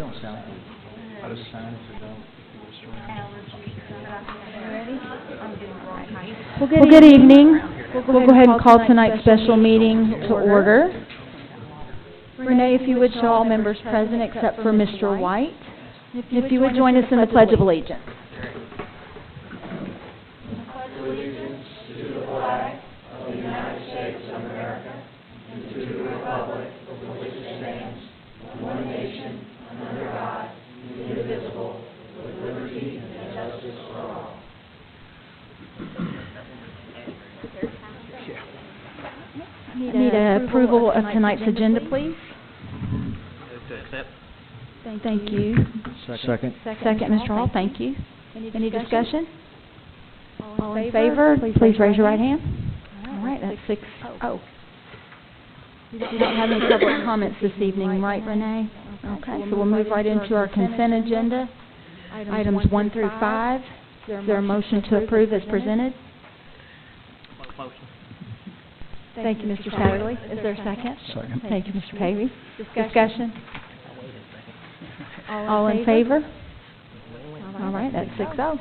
You don't sound good. I just sound if you don't. Well, good evening. We'll go ahead and call tonight's special meeting to order. Renee, if you would show all members present except for Mr. White. If you would join us in the Pledge of Allegiance. Allegiance to the flag of the United States of America and to the republic for which it stands, one nation, under God, indivisible, with liberty and justice for all. I need approval of tonight's agenda, please. To accept. Thank you. Second. Second, Mr. Hall, thank you. Any discussion? All in favor, please raise your right hand. All right, that's 6-0. We don't have any public comments this evening, right, Renee? Okay, so we'll move right into our consent agenda. Items 1 through 5. Is there a motion to approve as presented? Motion. Thank you, Mr. Satterley. Is there a second? Second. Thank you, Mr. Pavey. Discussion? All in favor? All right, that's 6-0.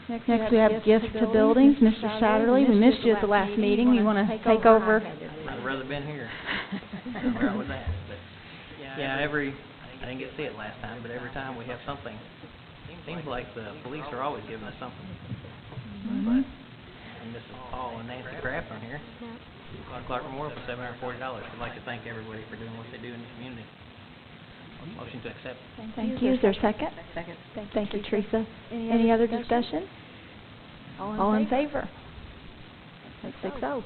Next we have gifts to buildings. Mr. Satterley, we missed you at the last meeting. You want to take over? I'd rather been here. Where I was at. But yeah, I didn't get to see it last time, but every time we have something, it seems like the police are always giving us something. But and Mrs. Paul and Nancy Kraft on here, Clark Memorial for $740. I'd like to thank everybody for doing what they do in the community. Motion to accept. Thank you. Is there a second? Second. Thank you, Teresa. Any other discussion? All in favor? That's 6-0.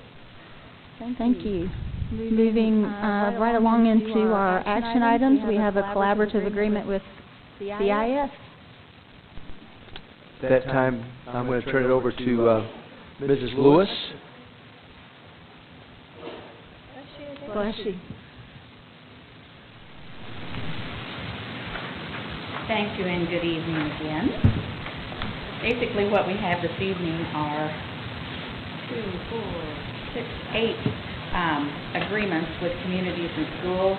Thank you. Moving right along into our action items, we have a collaborative agreement with CIS. At that time, I'm going to turn it over to Mrs. Lewis. Bless you. Thank you and good evening again. Basically what we have this evening are 8 agreements with communities and schools.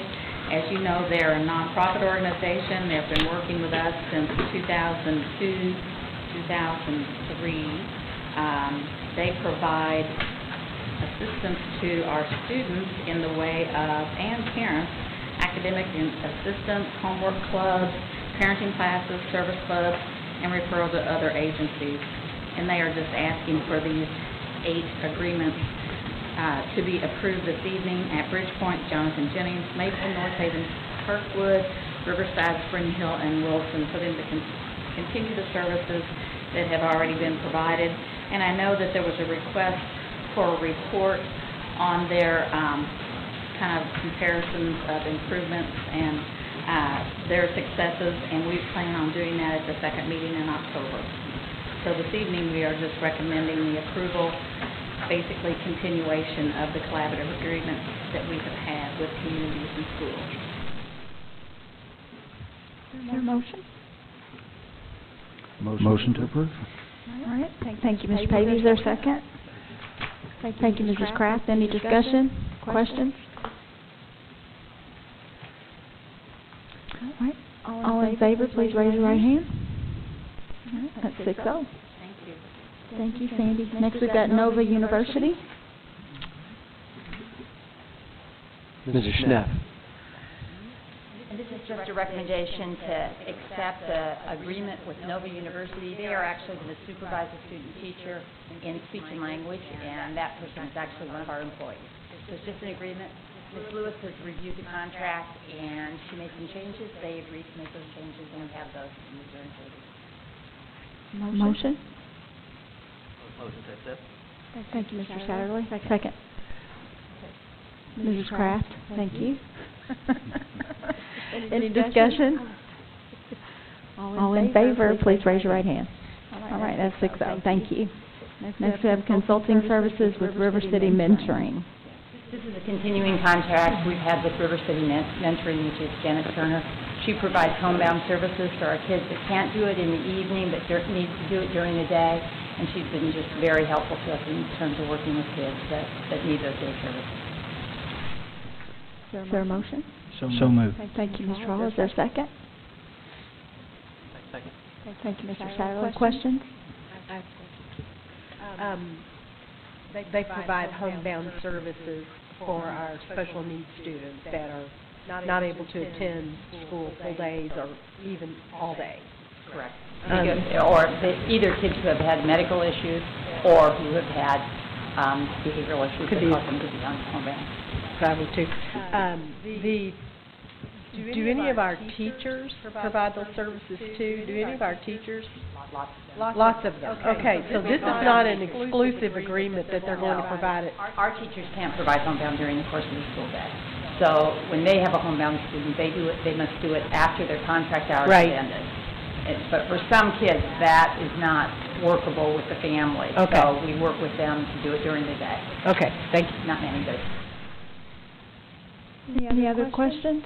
As you know, they're a nonprofit organization. They've been working with us since 2002, 2003. They provide assistance to our students in the way of, and parents, academic assistance, homework clubs, parenting classes, service clubs, and referral to other agencies. And they are just asking for these 8 agreements to be approved this evening at Bridgepoint, Jonathan Jennings, Maple, North Haven, Kirkwood, Riverside, Spring Hill, and Wilson, for them to continue the services that have already been provided. And I know that there was a request for a report on their kind of comparisons of improvements and their successes, and we plan on doing that at the second meeting in October. So this evening we are just recommending the approval, basically continuation of the collaborative agreement that we have had with communities and schools. Is there a motion? Motion to approve. All right. Thank you, Mr. Pavey. Is there a second? Thank you, Mrs. Kraft. Any discussion? Questions? All right. All in favor, please raise your right hand. All right. That's 6-0. Thank you. Thank you, Sandy. Next we've got Nova University. Mrs. Schnepp. And this is just a recommendation to accept the agreement with Nova University. They are actually going to supervise the student teacher in speech and language, and that person is actually one of our employees. So it's just an agreement. Ms. Lewis has reviewed the contract, and she made some changes. They agreed to make those changes, and we have those in the adjourned meeting. Motion? Motion to accept. Thank you, Mr. Satterley. Second. Mrs. Kraft, thank you. Any discussion? All in favor, please raise your right hand. All right, that's 6-0. Thank you. Next we have consulting services with River City Mentoring. This is a continuing contract we've had with River City Mentoring, which is Janet Turner. She provides homebound services for our kids that can't do it in the evening but need to do it during the day, and she's been just very helpful to us in terms of working with kids that need those day services. Is there a motion? So moved. Thank you, Mr. Hall. Is there a second? Second. Thank you, Mr. Sadler. Questions? They provide homebound services for our special needs students that are not able to attend school full days or even all day. Correct. Or either kids who have had medical issues or who have had behavioral issues Could that be. cause them to be on homebound. Travel too. Do any of our teachers provide those services too? Do any of our teachers? Lots of them. Okay, so this is not an exclusive agreement that they're going to provide it. Our teachers can't provide homebound during the course of the school day. So when they have a homebound student, they must do it after their contract hours Right. ended. But for some kids, that is not workable with the family. Okay. So we work with them to do it during the day, Okay, thank you. not many days. Any other questions?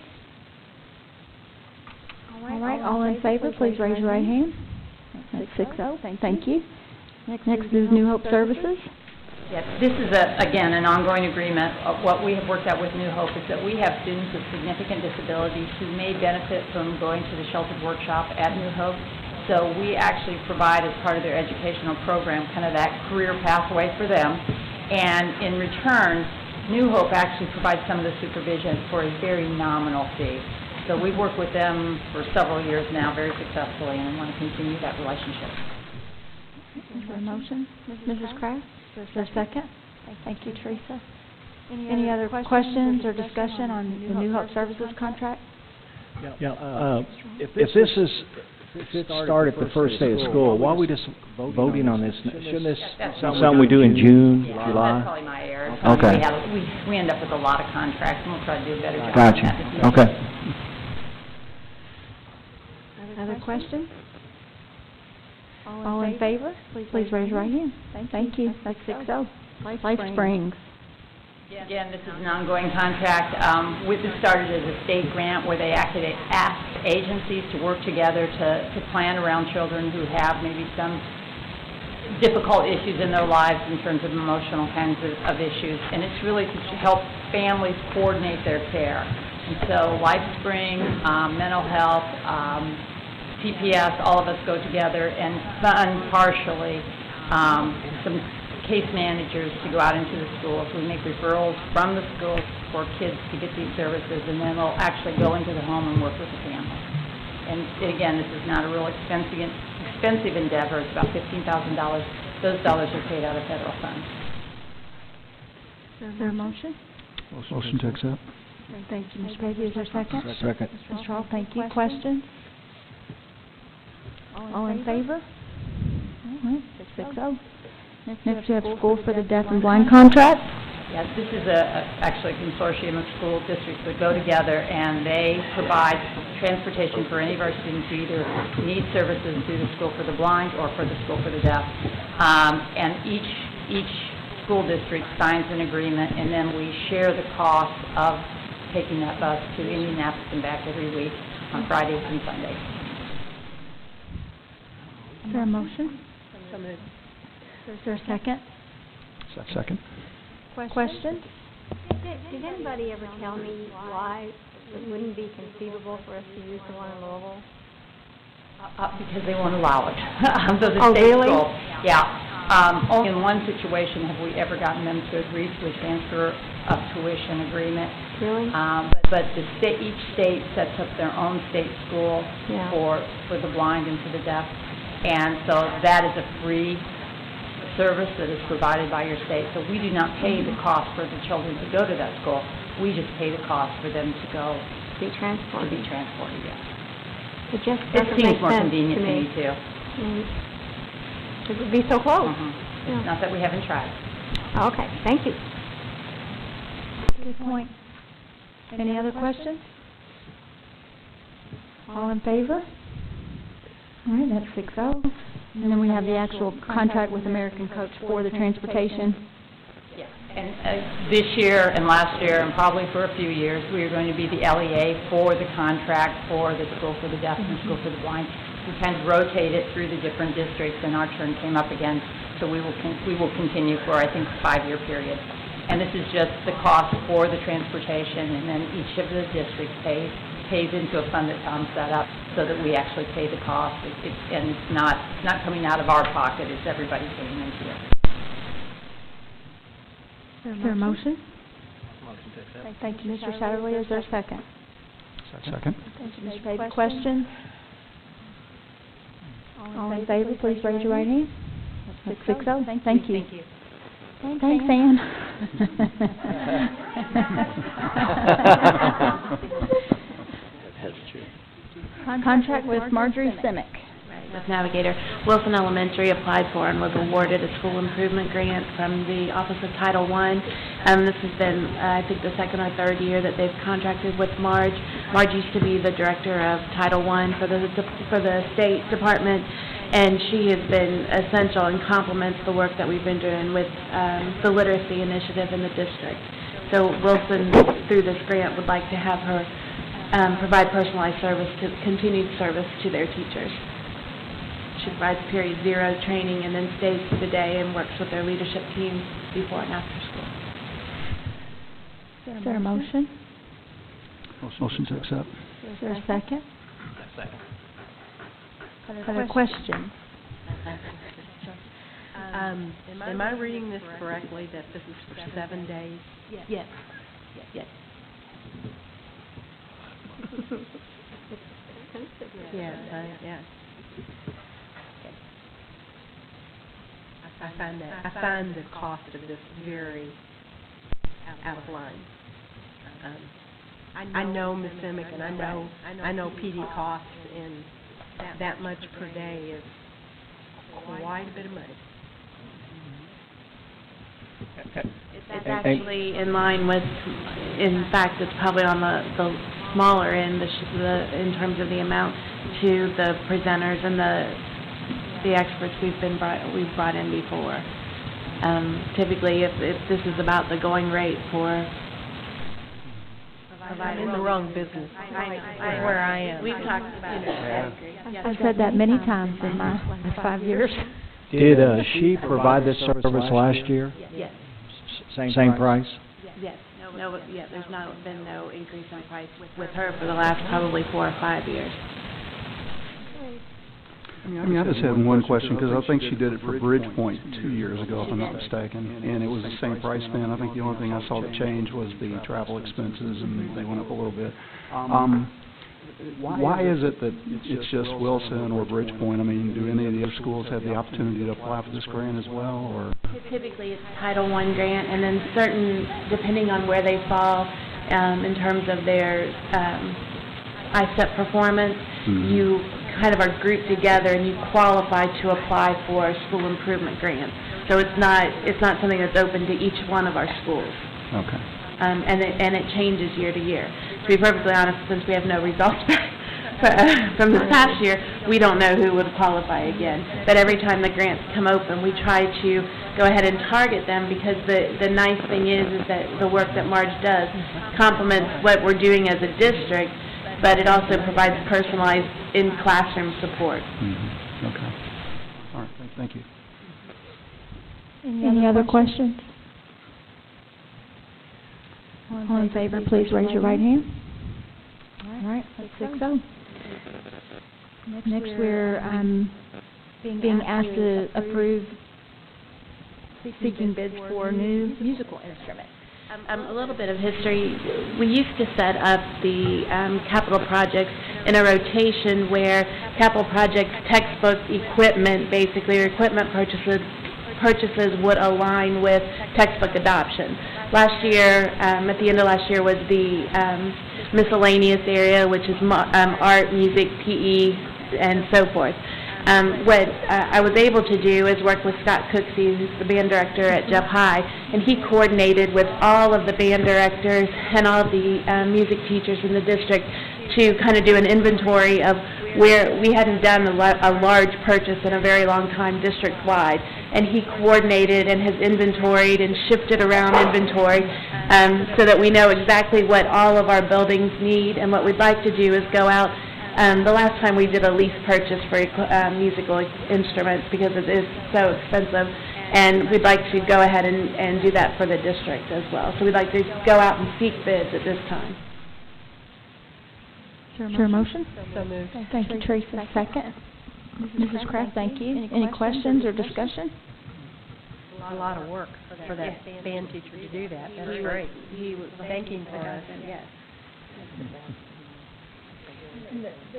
All right, all in favor, please raise your right hand. That's 6-0, thank you. Next is New Hope Services. Yes, this is, again, an ongoing agreement. What we have worked out with New Hope is that we have students with significant disabilities who may benefit from going to the sheltered workshop at New Hope. So we actually provide, as part of their educational program, kind of that career pathway for them. And in return, New Hope actually provides some of the supervision for a very nominal fee. So we've worked with them for several years now very successfully, and I want to continue that relationship. Is there a motion? Mrs. Kraft? Is there a second? Thank you, Teresa. Any other questions or discussion on the New Hope Services contract? If it started the first day of school, why are we just voting on this? Shouldn't this That's something we do in June, Yeah, July? that's probably my error. Okay. We end up with a lot of contracts, and we'll try to do a better job on Gotcha, that in the future. okay. Other questions? All in favor? Please raise your right hand. Thank you. That's 6-0. Life Springs. Again, this is an ongoing contract. This started as a state grant where they actually asked agencies to work together to plan around children who have maybe some difficult issues in their lives in terms of emotional kinds of issues. And it's really to help families coordinate their care. And so Life Spring, mental health, PPS, all of us go together and fund partially some case managers to go out into the schools. We make referrals from the schools for kids to get these services, and then we'll actually go into the home and work with the family. And again, this is not a real expensive endeavor. It's about $15,000. Those dollars are paid out of federal funds. Is there a motion? Motion to accept. Thank you, Ms. Peggy. Is there a second? Second. Mr. Hall, thank you. Questions? All in favor? All right, 6-0. Next, we have School for the Deaf and Blind contract. Yes, this is actually a consortium of school districts that go together, and they provide transportation for any of our students who either need services through the School for the Blind or for the School for the Deaf. And each school district signs an agreement, and then we share the cost of taking that bus to Indianapolis and back every week on Fridays and Sundays. Is there a motion? Is there a second? Second. Questions? Did anybody ever tell me why it wouldn't be conceivable for us to use the one in Louisville? Because they won't allow it. So the Oh, state really? school, yeah. Only in one situation have we ever gotten them to agree to a transfer of tuition agreement. Really? But each state sets up their own state school Yeah. for the blind and for the deaf. And so that is a free service that is provided by your state. So we do not pay the cost for the children to go to that school. We just pay the cost for them to go Be transported? to be transported, yes. It just It doesn't seems make more sense convenient to to me, me. too. It would be so close. It's not that we haven't tried. Okay, thank you. Good point. Any other questions? All in favor? All right, that's 6-0. And then we have the actual contract with American Coach for the transportation. Yes. And this year and last year and probably for a few years, we are going to be the LEA for the contract for the School for the Deaf and School for the Blind. We kind of rotate it through the different districts, and our turn came up again. So we will continue for, I think, a 5-year period. And this is just the cost for the transportation, and then each of the districts pays pays into a fund that Tom set up so that we actually pay the cost. And it's not coming out of our pocket, it's everybody paying into it. Is there a motion? Motion to accept. Thank you, Mr. Satterwhite. Is there a second? Second. Thank you, Mr. Page. Questions? All in favor, please raise your right hand. That's 6-0. Thank you. Thanks, Ann. Contract with Marjorie Simic. With Navigator. Wilson Elementary applied for and was awarded a school improvement grant from the Office of Title I. This has been, I think, the second or third year that they've contracted with Marge. Marge used to be the director of Title I for the State Department, and she has been essential and complements the work that we've been doing with the literacy initiative in the district. So Wilson, through this grant, would like to have her provide personalized continued service to their teachers. She provides period 0 training and then stays for the day and works with their leadership team before and after school. Is there a motion? Motion to accept. Is there a second? Second. Other questions? Am I reading this correctly, that this is for 7 days? Yes. Yes. Yeah. I find the cost of this very out of line. I know Ms. Simic, and I know PD costs, and that much per day is quite a bit of money. It's actually in line with, in fact, it's probably on the smaller end in terms of the amount to the presenters and the experts we've brought in before. Typically, if this is about the going rate for I'm in the wrong business. Where I am. We've talked about it. I've said that many times in my 5 years. Did she provide this service last year? Yes. Same price? Yes. There's been no increase in price with her for the last probably 4 or 5 years. I just had one question, because I think she did it for Bridgepoint 2 years ago, if I'm not mistaken, and it was the same price then. I think the only thing I saw that changed was the travel expenses, and they went up a little bit. Why is it that it's just Wilson or Bridgepoint? I mean, do any of the other schools have the opportunity to apply for this grant as well, or? Typically, it's Title I grant, and then depending on where they fall in terms of their ISTEP performance, you kind of are grouped together and you qualify to apply for a school improvement grant. So it's not something that's open to each one of our schools. Okay. And it changes year to year. To be perfectly honest, since we have no results from this past year, we don't know who would qualify again. But every time the grants come open, we try to go ahead and target them, because the nice thing is that the work that Marge does complements what we're doing as a district, but it also provides personalized in-classroom support. Mm-hmm. Okay. All right. Thank you. Any other questions? All in favor, please raise your right hand. All right, that's 6-0. Next, we're being asked to approve seeking bids for new musical instruments. A little bit of history. We used to set up the capital projects in a rotation where capital projects, textbook, equipment, basically, or equipment purchases would align with textbook adoption. Last year, at the end of last year, was the miscellaneous area, which is art, music, PE, and so forth. What I was able to do is work with Scott Cooksey, who's the band director at Jeff High, and he coordinated with all of the band directors and all of the music teachers in the district to kind of do an inventory of where we hadn't done a large purchase in a very long time district-wide. And he coordinated and has inventoried and shifted around inventory so that we know exactly what all of our buildings need. And what we'd like to do is go out. The last time we did a lease purchase for musical instruments, because it is so expensive, and we'd like to go ahead and do that for the district as well. So we'd like to go out and seek bids at this time. Is there a motion? So moved. Thank you, Teresa. Second. Mrs. Kraft, thank you. Any questions or discussion? A lot of work for that band teacher to do that. That's great. He was Thanking for us. yes.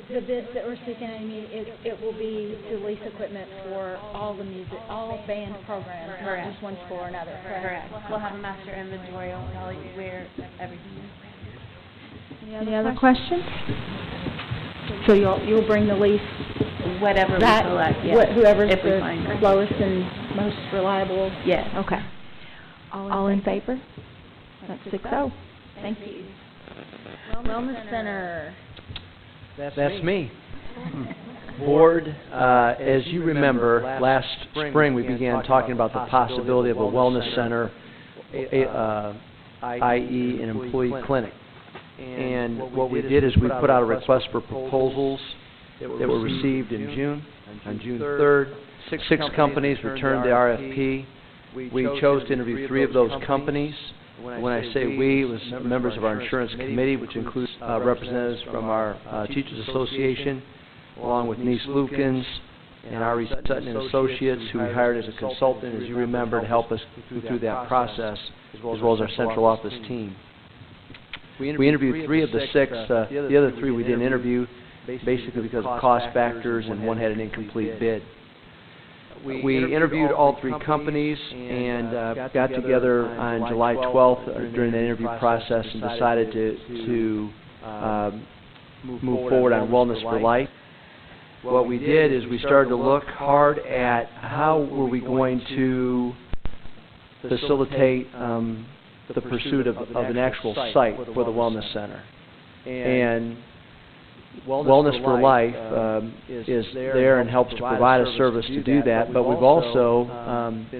The bid that we're seeking, Amy, it will be to lease equipment for all the music, all band programs, not Correct. just one school or another, correct? We'll have a master inventory, I'll tell you where everything is. Any other questions? So you'll bring the lease, Whatever we that, select, yes. whoever's If we the find her. lowest and most reliable? Yes. Okay. All in favor? That's 6-0. Thank you. Wellness Center. That's me. Board, as you remember, last spring we began talking about the possibility of a wellness center, i.e. an employee clinic. And what we did is we put out a request for proposals that were received in June. On June 3rd, six companies returned the RFP. We chose to interview 3 of those companies. When I say we, it was members of our insurance committee, which includes representatives from our Teachers Association, along with Nice Lukens and R.E. Sutton and Associates, who we hired as a consultant, as you remember, to help us go through that process, as well as our central office team. We interviewed 3 of the 6. The other 3 we didn't interview, basically because of cost factors, and one had an incomplete bid. We interviewed all 3 companies and got together on July 12th during the interview process and decided to move forward on Wellness for Life. What we did is we started to look hard at how were we going to facilitate the pursuit of an actual site for the Wellness Center. And Wellness for Life is there and helps to provide a service to do that, but we've also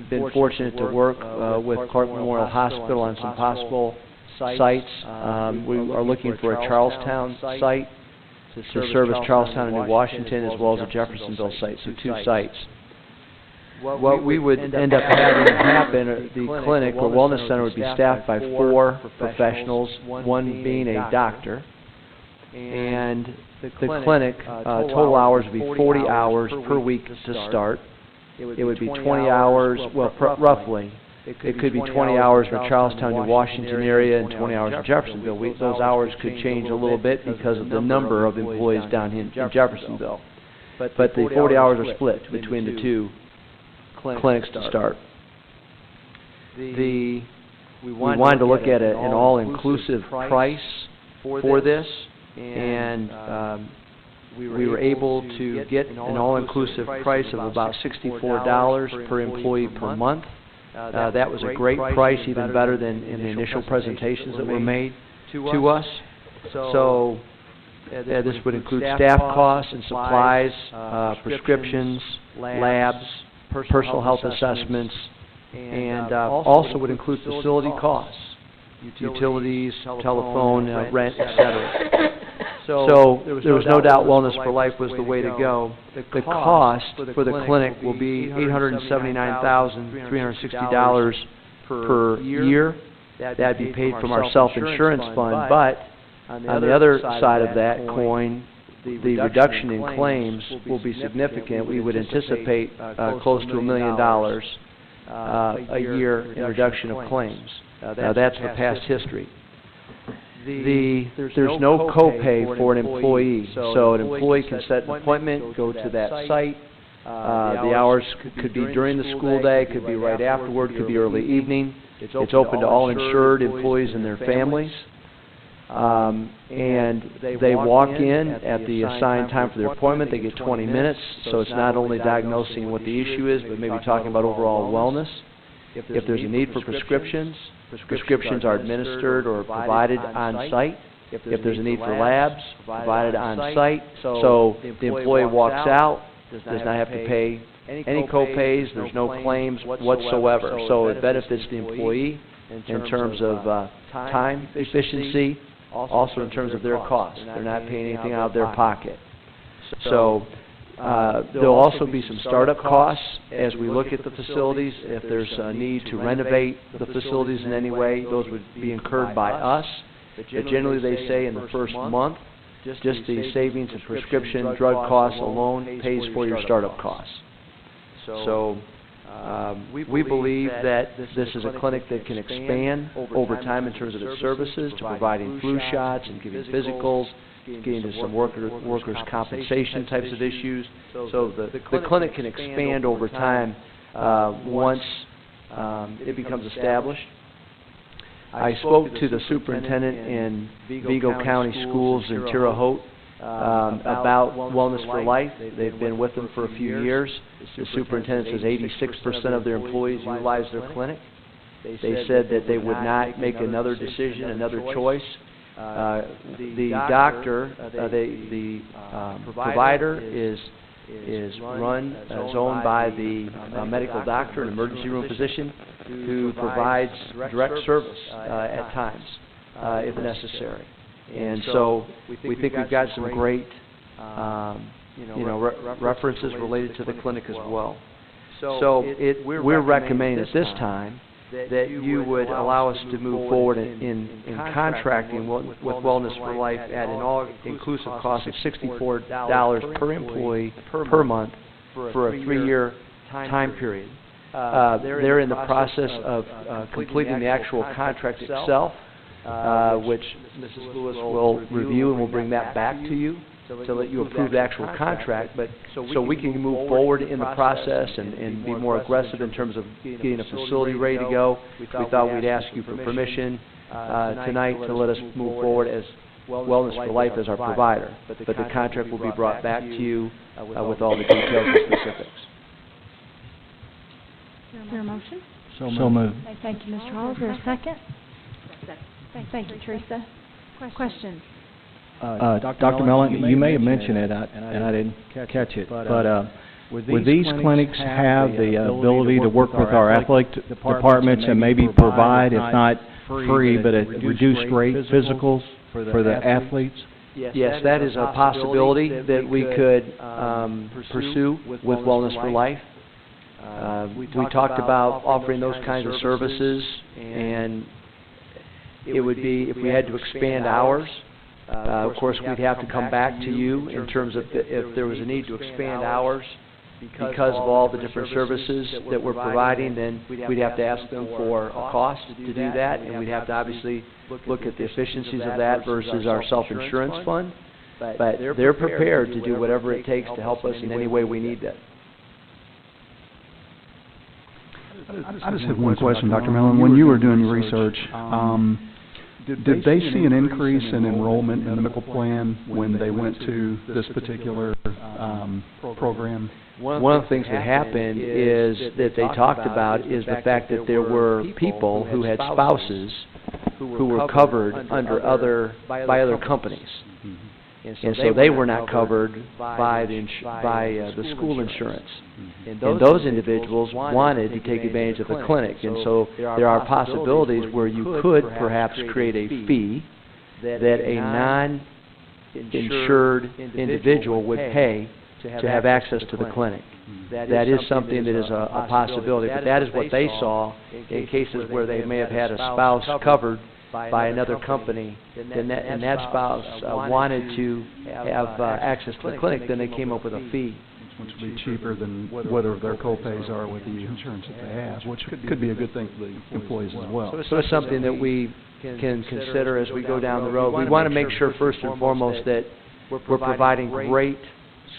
been fortunate to work with Clark Memorial Hospital on some possible sites. We are looking for a Charlestown site to service Charlestown and New Washington, as well as a Jeffersonville site, so 2 sites. What we would end up having happen, the clinic or wellness center would be staffed by 4 professionals, one being a doctor, and the clinic, total hours would be 40 hours per week to start. It would be 20 hours, well, roughly. It could be 20 hours in the Charlestown, New Washington area and 20 hours in Jeffersonville. Those hours could change a little bit because of the number of employees down here in Jeffersonville. But the 40 hours are split between the 2 clinics to start. We wanted to look at an all-inclusive price for this, and we were able to get an all-inclusive price of about $64 per employee per month. That was a great price, even better than in the initial presentations that were made to us. So this would include staff costs and supplies, prescriptions, labs, personal health assessments, and also would include facility costs, utilities, telephone, rent, etc. So there was no doubt Wellness for Life was the way to go. The cost for the clinic will be $879,360 per year. That'd be paid from our self-insurance fund, but on the other side of that coin, the reduction in claims will be significant. We would anticipate close to $1 million a year in reduction of claims. That's the past history. There's no copay for an employee, so an employee can set an appointment, go to that site. The hours could be during the school day, could be right afterward, could be early evening. It's open to all insured employees and their families. And they walk in at the assigned time for their appointment. They get 20 minutes, so it's not only diagnosing what the issue is, but maybe talking about overall wellness. If there's a need for prescriptions, prescriptions are administered or provided on site. If there's a need for labs, provided on site. So the employee walks out, does not have to pay any co-pays, there's no claims whatsoever. So it benefits the employee in terms of time efficiency, also in terms of their costs. They're not paying anything out of their pocket. So there'll also be some startup costs as we look at the facilities. If there's a need to renovate the facilities in any way, those would be incurred by us. But generally they say in the first month, Just the savings and prescription drug costs alone pays for your startup costs. So we believe that this is a clinic that can expand over time in terms of its services to providing flu shots and giving physicals, getting into some workers' compensation types of issues. So the clinic can expand over time once it becomes established. I spoke to the superintendent in Vigo County Schools in Terre Haute about Wellness for Life. They've been with them for a few years. The superintendent says 86% of their employees utilize their clinic. They said that they would not make another decision, another choice. The doctor, the provider is owned by the medical doctor, an emergency room physician, who provides direct service at times, if necessary. And so we think we've got some great, references related to the clinic as well. So we're recommending at this time that you would allow us to move forward in contracting with Wellness for Life at an all-inclusive cost of $64 per employee per month for a 3-year time period. They're in the process of completing the actual contract itself, which Mrs. Lewis will review, and we'll bring that back to you to let you approve the actual contract. But so we can move forward in the process and be more aggressive in terms of getting a facility ready to go. We thought we'd ask you for permission tonight to let us move forward as Wellness for Life as our provider. But the contract will be brought back to you with all the details and specifics. Is there a motion? So moved. Thank you, Mr. Hall. Is there a second? Thank you, Teresa. Questions? Dr. Mellon, you may have mentioned it, and I didn't catch it, but would these clinics have the ability to work with our athletic departments and maybe provide, if not free, but at reduced rate physicals for the athletes? Yes, that is a possibility that we could pursue with Wellness for Life. We talked about offering those kinds of services, and it would be, if we had to expand hours, of course we'd have to come back to you in terms of if there was a need to expand hours because of all the different services that we're providing, then we'd have to ask them for a cost to do that, and we'd have to obviously look at the efficiencies of that versus our self-insurance fund. But they're prepared to do whatever it takes to help us in any way we need that. I just have one question, Dr. Mellon. When you were doing your research, did they see an increase in enrollment in the medical plan when they went to this particular program? One of the things that happened is that they talked about is the fact that there were people who had spouses who were covered under by other companies. And so they were not covered by the school insurance. And those individuals wanted to take advantage of the clinic. And so there are possibilities where you could perhaps create a fee that a non-insured individual would pay to have access to the clinic. That is something that is a possibility. But that is what they saw in cases where they may have had a spouse covered by another company, and that spouse wanted to have access to the clinic, then they came up with a fee. Which would be cheaper than whatever their co-pays are with the insurance that they have, which could be a good thing for the employees as well. So it's something that we can consider as we go down the road. We want to make sure first and foremost that we're providing great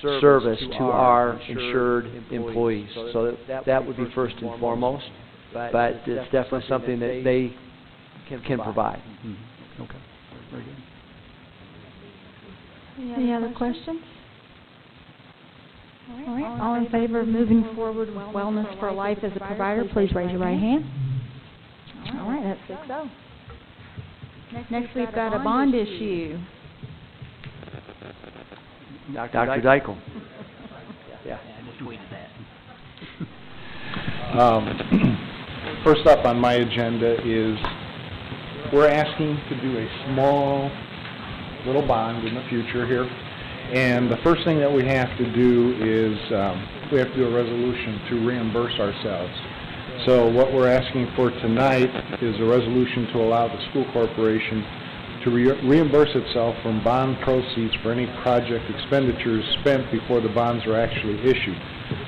service to our insured employees. So that would be first and foremost, but it's definitely something that they can provide. Mm-hmm. Okay, very good. Any other questions? All right, all in favor of moving forward with Wellness for Life as a provider, please raise your right hand. All right, that's 6-0. Next, we've got a bond issue. Dr. Deichel. Yeah, I just tweeted that. First up on my agenda is we're asking to do a small little bond in the future here. And the first thing that we have to do is we have to do a resolution to reimburse ourselves. So what we're asking for tonight is a resolution to allow the school corporation to reimburse itself from bond proceeds for any project expenditures spent before the bonds are actually issued.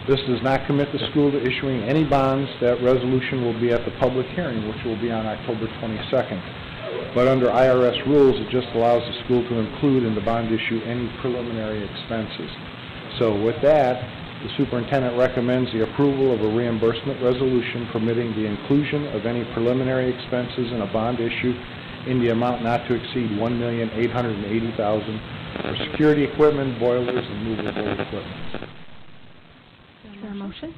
This does not commit the school to issuing any bonds. That resolution will be at the public hearing, which will be on October 22nd. But under IRS rules, it just allows the school to include in the bond issue any preliminary expenses. So with that, the superintendent recommends the approval of a reimbursement resolution permitting the inclusion of any preliminary expenses in a bond issue in the amount not to exceed $1,880,000 for security equipment, boilers, and movable equipment. Is there a motion?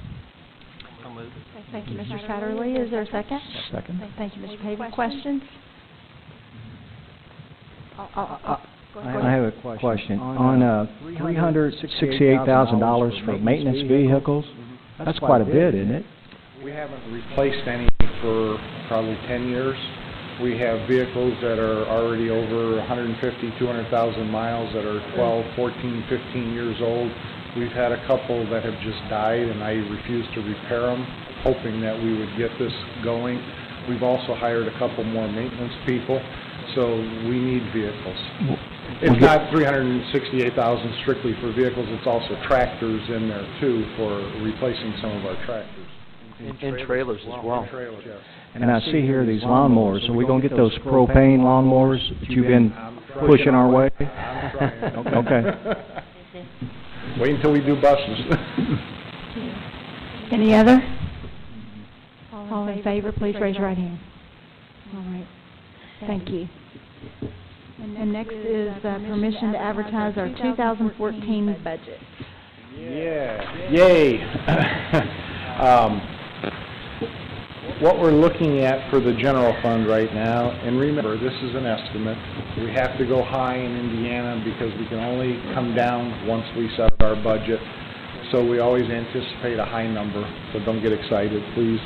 I'll move. Thank you, Mr. Satterlee. Is there a second? Second. Thank you, Mr. Pavey. Questions? I have a question. On $368,000 for maintenance vehicles, that's quite a bit, isn't it? We haven't replaced any for probably 10 years. We have vehicles that are already over 150, 200,000 miles that are 12, 14, 15 years old. We've had a couple that have just died, and I refused to repair them, hoping that we would get this going. We've also hired a couple more maintenance people, so we need vehicles. It's not $368,000 strictly for vehicles, it's also tractors in there too for replacing some of our tractors. And trailers as well. Trailers, yes. And I see here these lawnmowers. Are we going to get those propane lawnmowers that you've been pushing our way? I'm trying. Okay. Wait until we do buses. Any other? All in favor, please raise your right hand. All right. Thank you. And next is permission to advertise our 2014 budget. Yeah. Yay. What we're looking at for the general fund right now, and remember, this is an estimate. We have to go high in Indiana because we can only come down once we set our budget. So we always anticipate a high number, so don't get excited, please.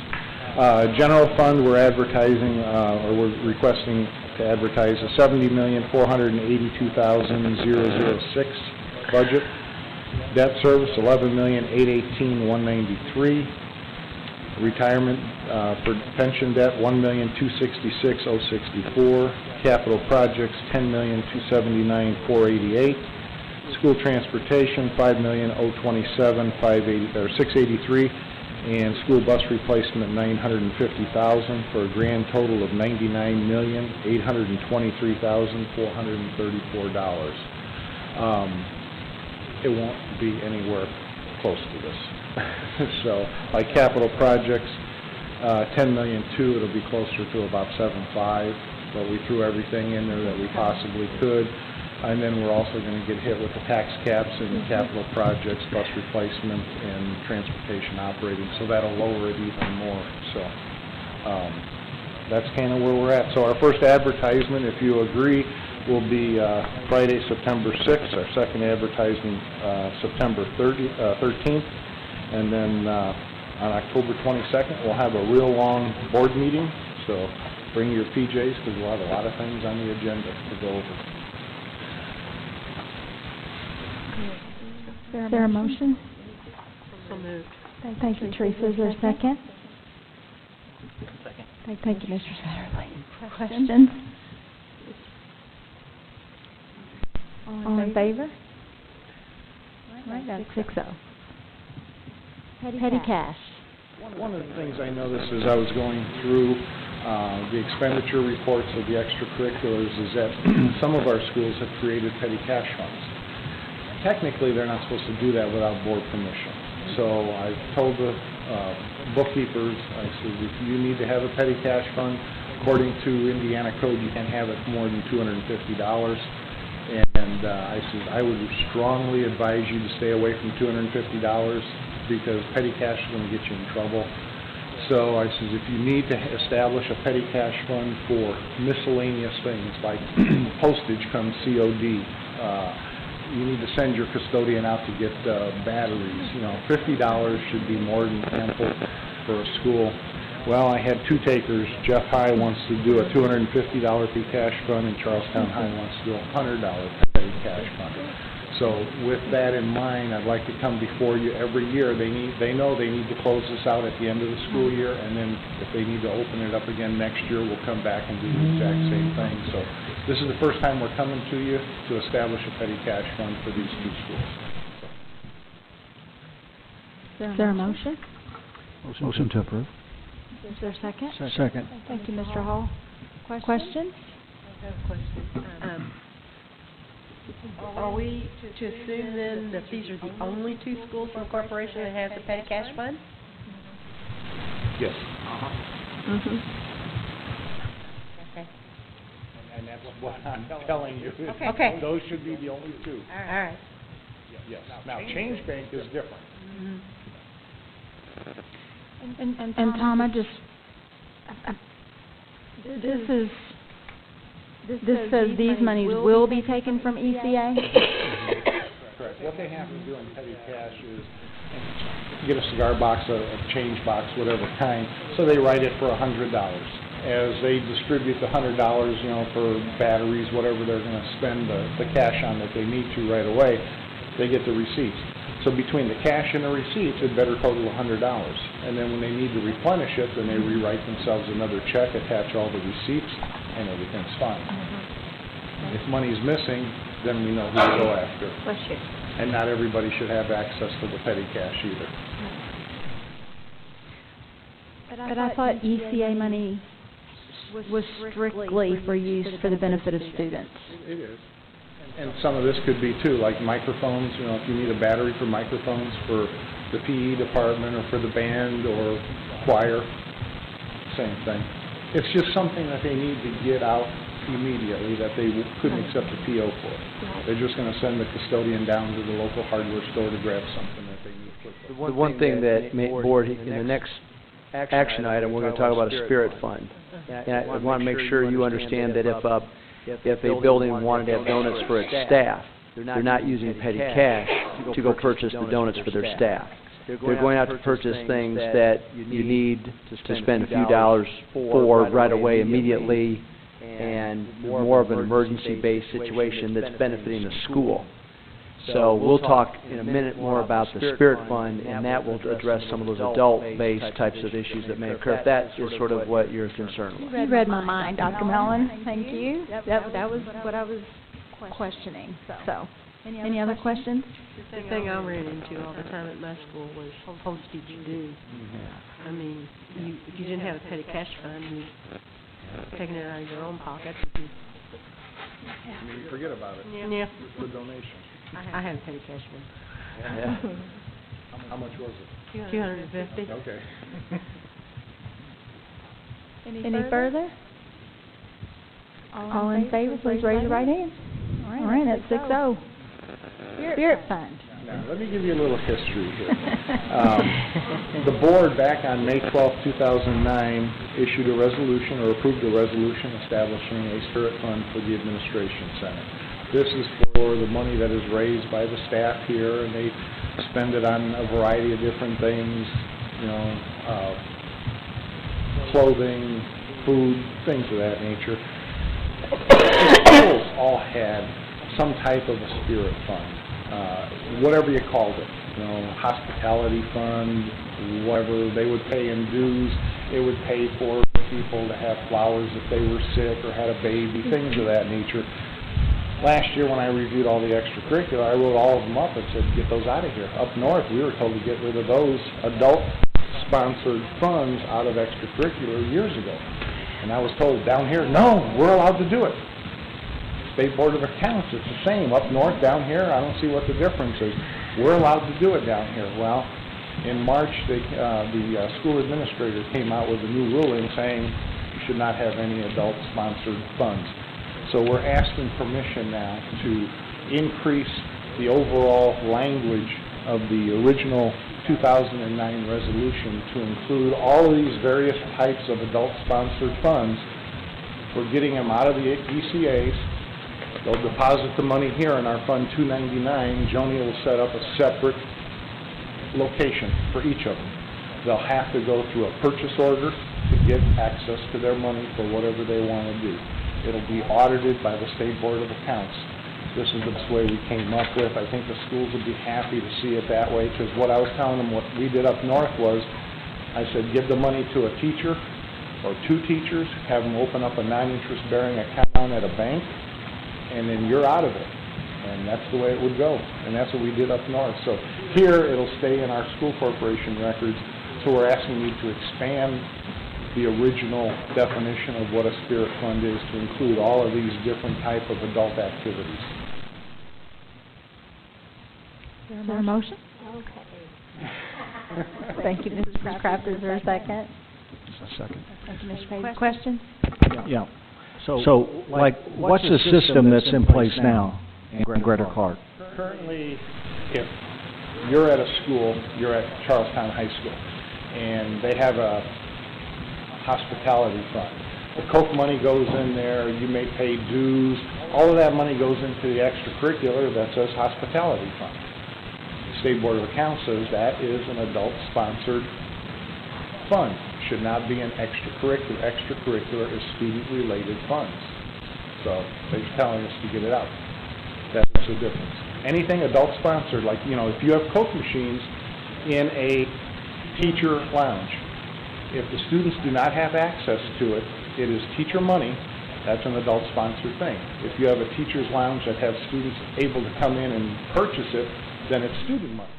General fund, we're advertising, or we're requesting to advertise a $70,482,006 budget. Debt service, $11,818,193. Retirement for pension debt, $1,266,064. Capital projects, $10,279,488. School transportation, $5,027,683, and school bus replacement, $950,000 for a grand total of $99,823,434. It won't be anywhere close to this. So, like capital projects, $10,000,200, it'll be closer to about $7.5, but we threw everything in there that we possibly could. And then we're also going to get hit with the tax caps and capital projects, bus replacement, and transportation operating, so that'll lower it even more. So that's kind of where we're at. So our first advertisement, if you agree, will be Friday, September 6th. Our second advertisement, September 13th. And then on October 22nd, we'll have a real long board meeting. So bring your PJs because we'll have a lot of things on the agenda to go over. Is there a motion? So moved. Thank you, Teresa. Is there a second? Second. Thank you, Mr. Satterlee. Questions? All in favor? All right, that's 6-0. Petty cash. One of the things I noticed as I was going through the expenditure reports of the extracurriculars is that some of our schools have created petty cash funds. Technically, they're not supposed to do that without board permission. So I told the bookkeepers, I said, if you need to have a petty cash fund, according to Indiana code, you can't have it more than $250. And I said, I would strongly advise you to stay away from $250 because petty cash is going to get you in trouble. So I said, if you need to establish a petty cash fund for miscellaneous things like postage comes COD, you need to send your custodian out to get batteries. You know, $50 should be more than ample for a school. Well, I had two takers. Jeff High wants to do a $250 petty cash fund, and Charlestown High wants to do a $100 petty cash fund. So with that in mind, I'd like to come before you every year. They know they need to close this out at the end of the school year, and then if they need to open it up again next year, we'll come back and do the exact same thing. So this is the first time we're coming to you to establish a petty cash fund for these two schools. Is there a motion? Motion to approve. Is there a second? Second. Thank you, Mr. Hall. Questions? I have a question. Are we to assume then that these are the only two schools in the corporation that have the petty cash fund? Yes. Mm-hmm. Okay. And that's what I'm telling you. Okay. Those should be the only two. All right. Yes. Now, Change Bank is different. And Tom, this says these monies will be taken from ECA? Correct. What they have to do in petty cash is get a cigar box, a change box, whatever kind, so they write it for $100. As they distribute the $100, you know, for batteries, whatever they're going to spend the cash on that they need to right away, they get the receipts. So between the cash and the receipts, it better total $100. And then when they need to replenish it, then they rewrite themselves another check, attach all the receipts, and everything's fine. If money's missing, then we know who to go after. Bless you. And not everybody should have access to the petty cash either. But I thought ECA money was strictly for use for the benefit of students. It is. And some of this could be too, like microphones, you know, if you need a battery for microphones for the PE department or for the band or choir, same thing. It's just something that they need to get out immediately that they couldn't accept a PO for. They're just going to send the custodian down to the local hardware store to grab something that they need quickly. The one thing that board, in the next action item, we're going to talk about a spirit fund. And I want to make sure you understand that if a building wanted to have donuts for its staff, they're not using petty cash to go purchase the donuts for their staff. They're going out to purchase things that you need to spend a few dollars for right away, immediately, and more of an emergency-based situation that's benefiting the school. So we'll talk in a minute more about the Spirit Fund, and that will address some of those adult-based types of issues that may occur, if that is sort of what you're concerned with. You read my mind, Dr. Mellon. Thank you. That was what I was questioning. So, any other questions? The thing I ran into all the time at my school was postage due. I mean, if you didn't have a petty cash fund, you taking it out of your own pocket. You forget about it. Yeah. The donation. I had a petty cash fund. Yeah. How much was it? $250. Okay. Any further? All in favor, please raise your right hand. All right, that's 6-0. Spirit Fund. Now, let me give you a little history here. The board, back on May 12, 2009, issued a resolution or approved a resolution establishing a spirit fund for the administration center. This is for the money that is raised by the staff here, and they spend it on a variety of different things, you know, clothing, food, things of that nature. The schools all had some type of a spirit fund, whatever you called it, you know, hospitality fund, whatever. They would pay in dues. It would pay for people to have flowers if they were sick or had a baby, things of that nature. Last year when I reviewed all the extracurricular, I wrote all of them up and said, get those out of here. Up north, we were told to get rid of those adult-sponsored funds out of extracurricular years ago. And I was told down here, no, we're allowed to do it. State Board of Accounts, it's the same. Up north, down here, I don't see what the difference is. We're allowed to do it down here. Well, in March, the school administrator came out with a new ruling saying you should not have any adult-sponsored funds. So we're asking permission now to increase the overall language of the original 2009 resolution to include all of these various types of adult-sponsored funds. We're getting them out of the ECAs. They'll deposit the money here in our Fund 299. Joni will set up a separate location for each of them. They'll have to go through a purchase order to get access to their money for whatever they want to do. It'll be audited by the State Board of Accounts. This is the way we came up with. I think the schools would be happy to see it that way, because what I was telling them, what we did up north was, I said, give the money to a teacher or two teachers, have them open up a non-interest bearing account at a bank, and then you're out of it. And that's the way it would go. And that's what we did up north. So here, it'll stay in our school corporation records. So we're asking you to expand the original definition of what a spirit fund is to include all of these different type of adult activities. Is there a motion? Okay. Thank you, Mrs. Kraft. Is there a second? A second. Thank you, Mr. Page. Questions? Yeah. So, like, what's the system that's in place now in Greater Clark? Currently, if you're at a school, you're at Charlestown High School, and they have a hospitality fund. The Coke money goes in there, you may pay dues, all of that money goes into the extracurricular that says hospitality fund. The State Board of Accounts says that is an adult-sponsored fund. Should not be an extracurricular. Extracurricular is student-related funds. So they're telling us to get it out. That's the difference. Anything adult-sponsored, like, you know, if you have Coke machines in a teacher lounge, if the students do not have access to it, it is teacher money. That's an adult-sponsored thing. If you have a teacher's lounge that has students able to come in and purchase it, then it's student money.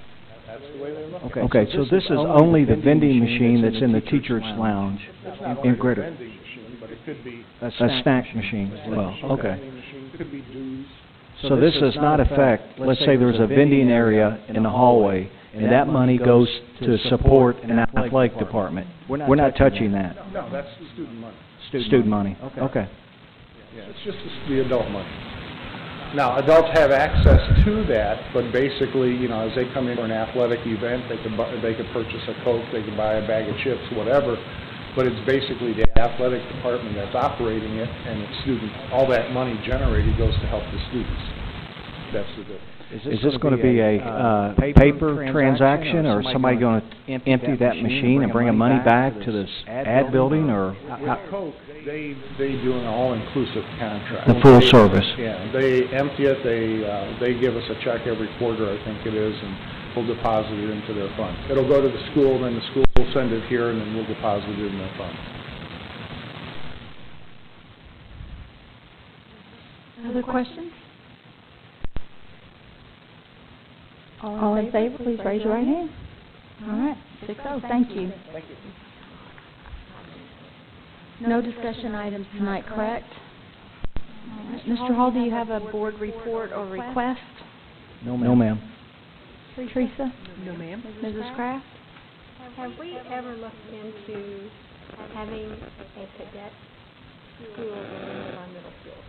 That's the way they look at it. Okay, so this is only the vending machine that's in the teacher's lounge in Greater. It's not a vending machine, but it could be A snack machine as well, okay. vending machine, could be dues. So this does not affect, let's say there's a vending area in the hallway, and that money goes to support an athletic department. We're not touching that. No, that's student money. Student money, okay. Yeah, it's just the adult money. Now, adults have access to that, but basically, you know, as they come in for an athletic event, they could purchase a Coke, they could buy a bag of chips, whatever, but it's basically the athletic department that's operating it, and it's student. All that money generated goes to help the students. That's the difference. Is this going to be a paper transaction, or is somebody going to empty that machine and bring the money back to this ad building, or? With Coke, they do an all-inclusive contract. The full service. Yeah, they empty it, they give us a check every quarter, I think it is, and we'll deposit it into their fund. It'll go to the school, then the school will send it here, and then we'll deposit it in their fund. Other questions? All in favor, please raise your right hand. All right, 6-0, thank you. Thank you. No discussion items tonight, correct? All right, Mr. Hall, do you have a board report or request? No, ma'am. Teresa? No, ma'am. Mrs. Kraft? Have we ever looked into having a cadet school in our middle school?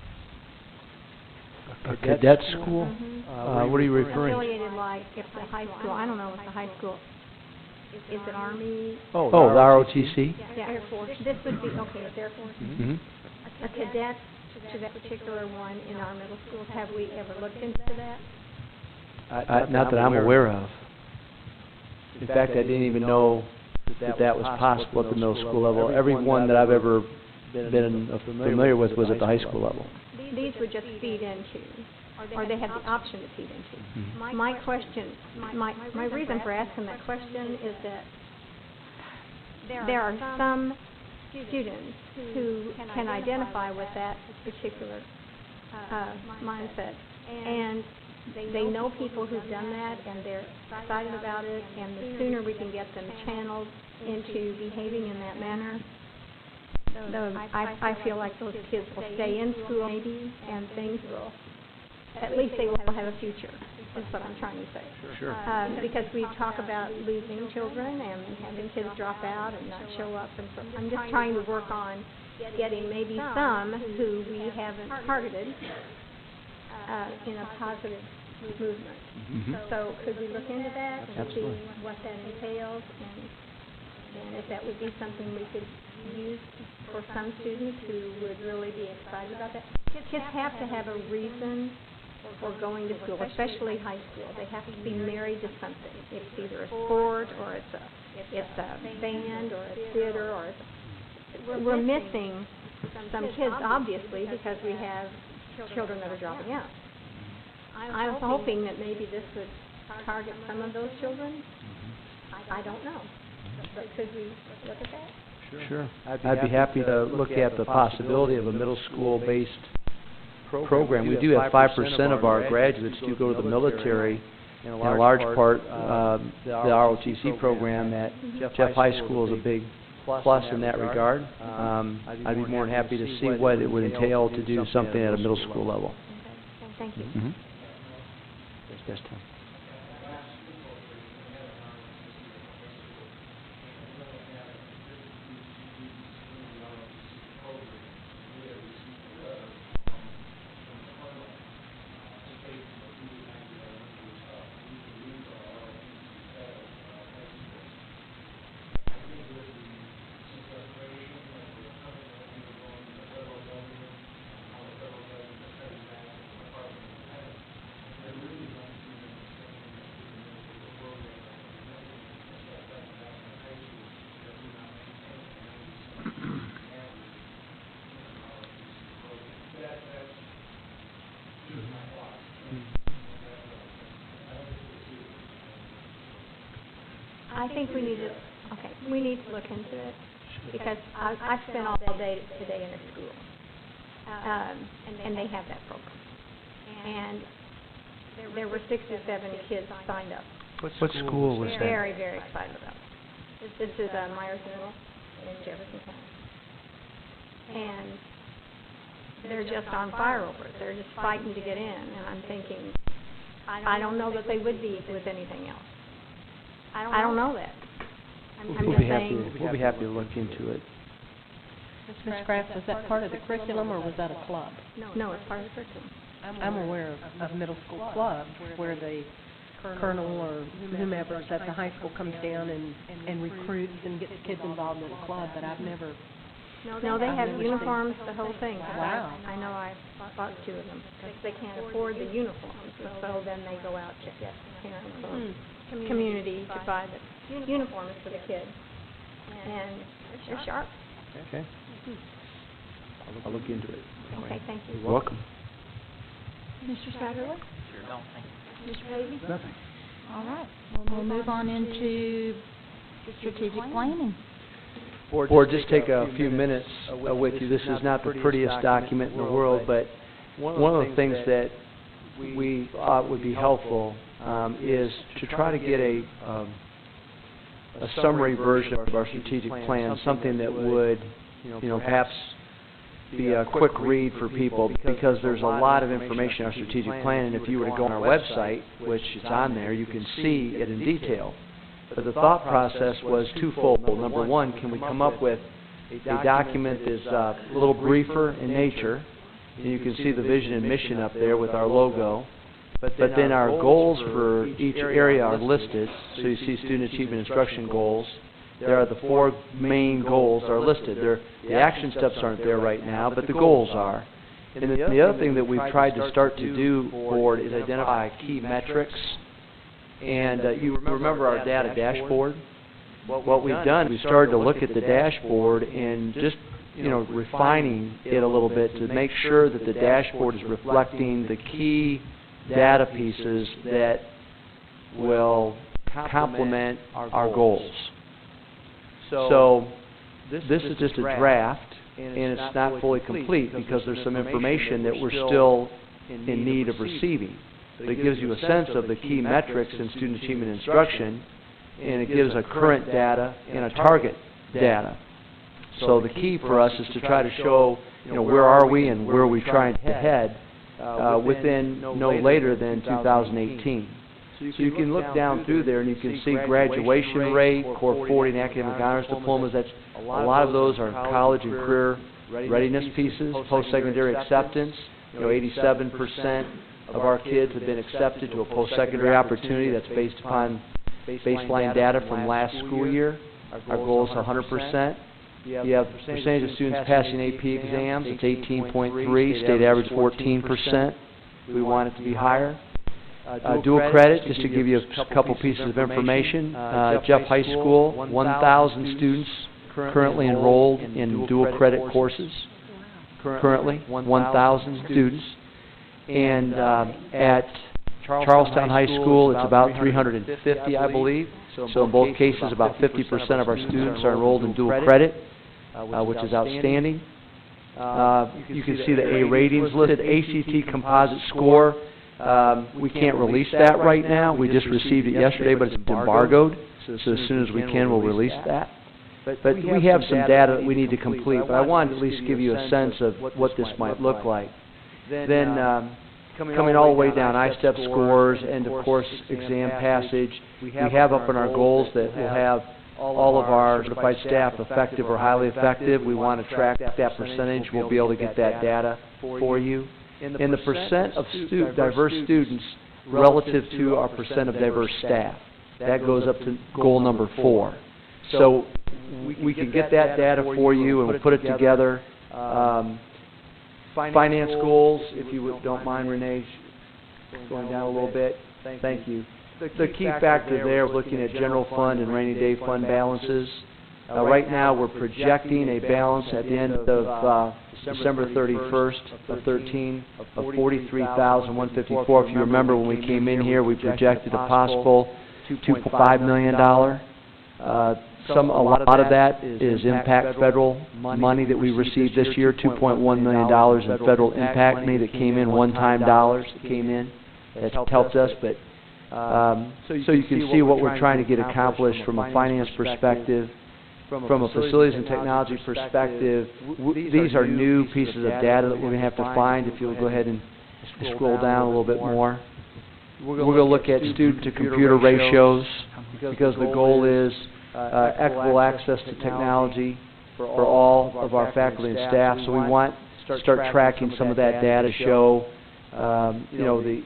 A cadet school? Mm-hmm. What are you referring to? Affiliated, like, if the high school, I don't know if the high school, is it Army? Oh, the ROTC? Yeah, Air Force. This would be, okay, it's Air Force. Mm-hmm. A cadet to that particular one in our middle schools, have we ever looked into that? Not that I'm aware of. In fact, I didn't even know that was possible at the middle school level. Every one that I've ever been familiar with was at the high school level. These would just feed into, or they have the option to feed into. My question, my reason for asking that question is that there are some students who can identify with that particular mindset, and they know people who've done that, and they're excited about it, and the sooner we can get them channeled into behaving in that manner, I feel like those kids will stay in school maybe, and things will, at least they will have a future, is what I'm trying to say. Sure. Because we talk about losing children and having kids drop out and not show up, and so I'm just trying to work on getting maybe some who we haven't targeted in a positive movement. Mm-hmm. So could we look into that and see Absolutely. what that entails, and if that would be something we could use for some students who would really be excited about that? Kids have to have a reason for going to school, especially high school. They have to be married to something. It's either a sport, or it's a band, or a theater, or we're missing some kids, obviously, because we have children that are dropping out. I was hoping that maybe this would target some of those children. I don't know. But could we look at that? Sure. I'd be happy to look at the possibility of a middle school-based program. We do have 5% of our graduates do go to the military. In a large part, the ROTC program at Jeff High School is a big plus in that regard. I'd be more than happy to see what it would entail to do something at a middle school level. Thank you. Mm-hmm. Yes, Tom. I think we need to look into it, because I spent all day today in a school, and they have that program. And there were 6 or 7 kids signed up. What school was that? Very, very excited about it. This is Myers Middle in Jefferson County. And they're just on fire over it. They're just fighting to get in, and I'm thinking, I don't know that they would be with anything else. I don't know that. I'm just saying. We'll be happy to look into it. Ms. Kraft, was that part of the curriculum, or was that a club? No, it's part of the curriculum. I'm aware of middle school clubs where the colonel or whomever is at the high school comes down and recruits and gets kids involved in a club, but I've never... No, they have uniforms, the whole thing. Wow. I know I bought 2 of them, because they can't afford the uniforms, so then they go out to get parents or community to buy the uniforms for the kids. And they're sharp. Okay. I'll look into it. Okay, thank you. You're welcome. Mr. Satterley? Sure don't think. Mr. Pavey? Nothing. All right, we'll move on into strategic planning. Board, just take a few minutes with you. This is not the prettiest document in the world, but one of the things that we thought would be helpful is to try to get a summary version of our strategic plan, something that would, perhaps be a quick read for people, because there's a lot of information in our strategic plan, and if you were to go on our website, which is on there, you can see it in detail. But the thought process was twofold. Number one, can we come up with a document that's a little briefer in nature, and you can see the vision and mission up there with our logo, but then our goals for each area are listed. So you see student achievement instruction goals. There are the 4 main goals are listed. The action steps aren't there right now, but the goals are. And the other thing that we've tried to start to do, Board, is identify key metrics. And you remember our data dashboard? What we've done, we started to look at the dashboard and just, refining it a little bit to make sure that the dashboard is reflecting the key data pieces that will complement our goals. So this is just a draft, and it's not fully complete because there's some information that we're still in need of receiving. But it gives you a sense of the key metrics in student achievement instruction, and it gives a current data and a target data. So the key for us is to try to show, where are we and where are we trying to head within no later than 2018. So you can look down through there and you can see graduation rate, core 40 and academic honors diplomas. That's a lot of those are college and career readiness pieces. Post-secondary acceptance, 87% of our kids have been accepted to a post-secondary opportunity. That's based upon baseline data from last school year. Our goal is 100%. You have the percentage of students passing AP exams. It's 18.3. State average 14%. We want it to be higher. Dual credit, just to give you a couple pieces of information. Jeff High School, 1,000 students currently enrolled in dual credit courses. Currently, 1,000 students. And at Charlestown High School, it's about 350, I believe. So in both cases, about 50% of our students are enrolled in dual credit, which is outstanding. You can see the A ratings listed. ACT composite score, we can't release that right now. We just received it yesterday, but it's embargoed. So as soon as we can, we'll release that. But we have some data that we need to complete, but I wanted to at least give you a sense of what this might look like. Then coming all the way down, I-STEP scores, and of course exam passage. We have up in our goals that we'll have all of our certified staff effective or highly effective. We want to track that percentage. We'll be able to get that data for you. And the percent of diverse students relative to our percent of diverse staff. That goes up to goal number 4. So we can get that data for you and we'll put it together. Finance goals, if you don't mind, Renee, going down a little bit. Thank you. The key factor there, we're looking at general fund and rainy day fund balances. Right now, we're projecting a balance at the end of December 31st of 13 of $43,154. If you remember, when we came in here, we projected a possible $2.5 million. A lot of that is impact federal money that we received this year, $2.1 million in federal impact money that came in, one-time dollars that came in. That's helped us, but so you can see what we're trying to get accomplished from a finance perspective. From a facilities and technology perspective, these are new pieces of data that we're going to have to find. If you'll go ahead and scroll down a little bit more. We're going to look at student-to-computer ratios because the goal is equitable access to technology for all of our faculty and staff. So we want to start tracking some of that data, show the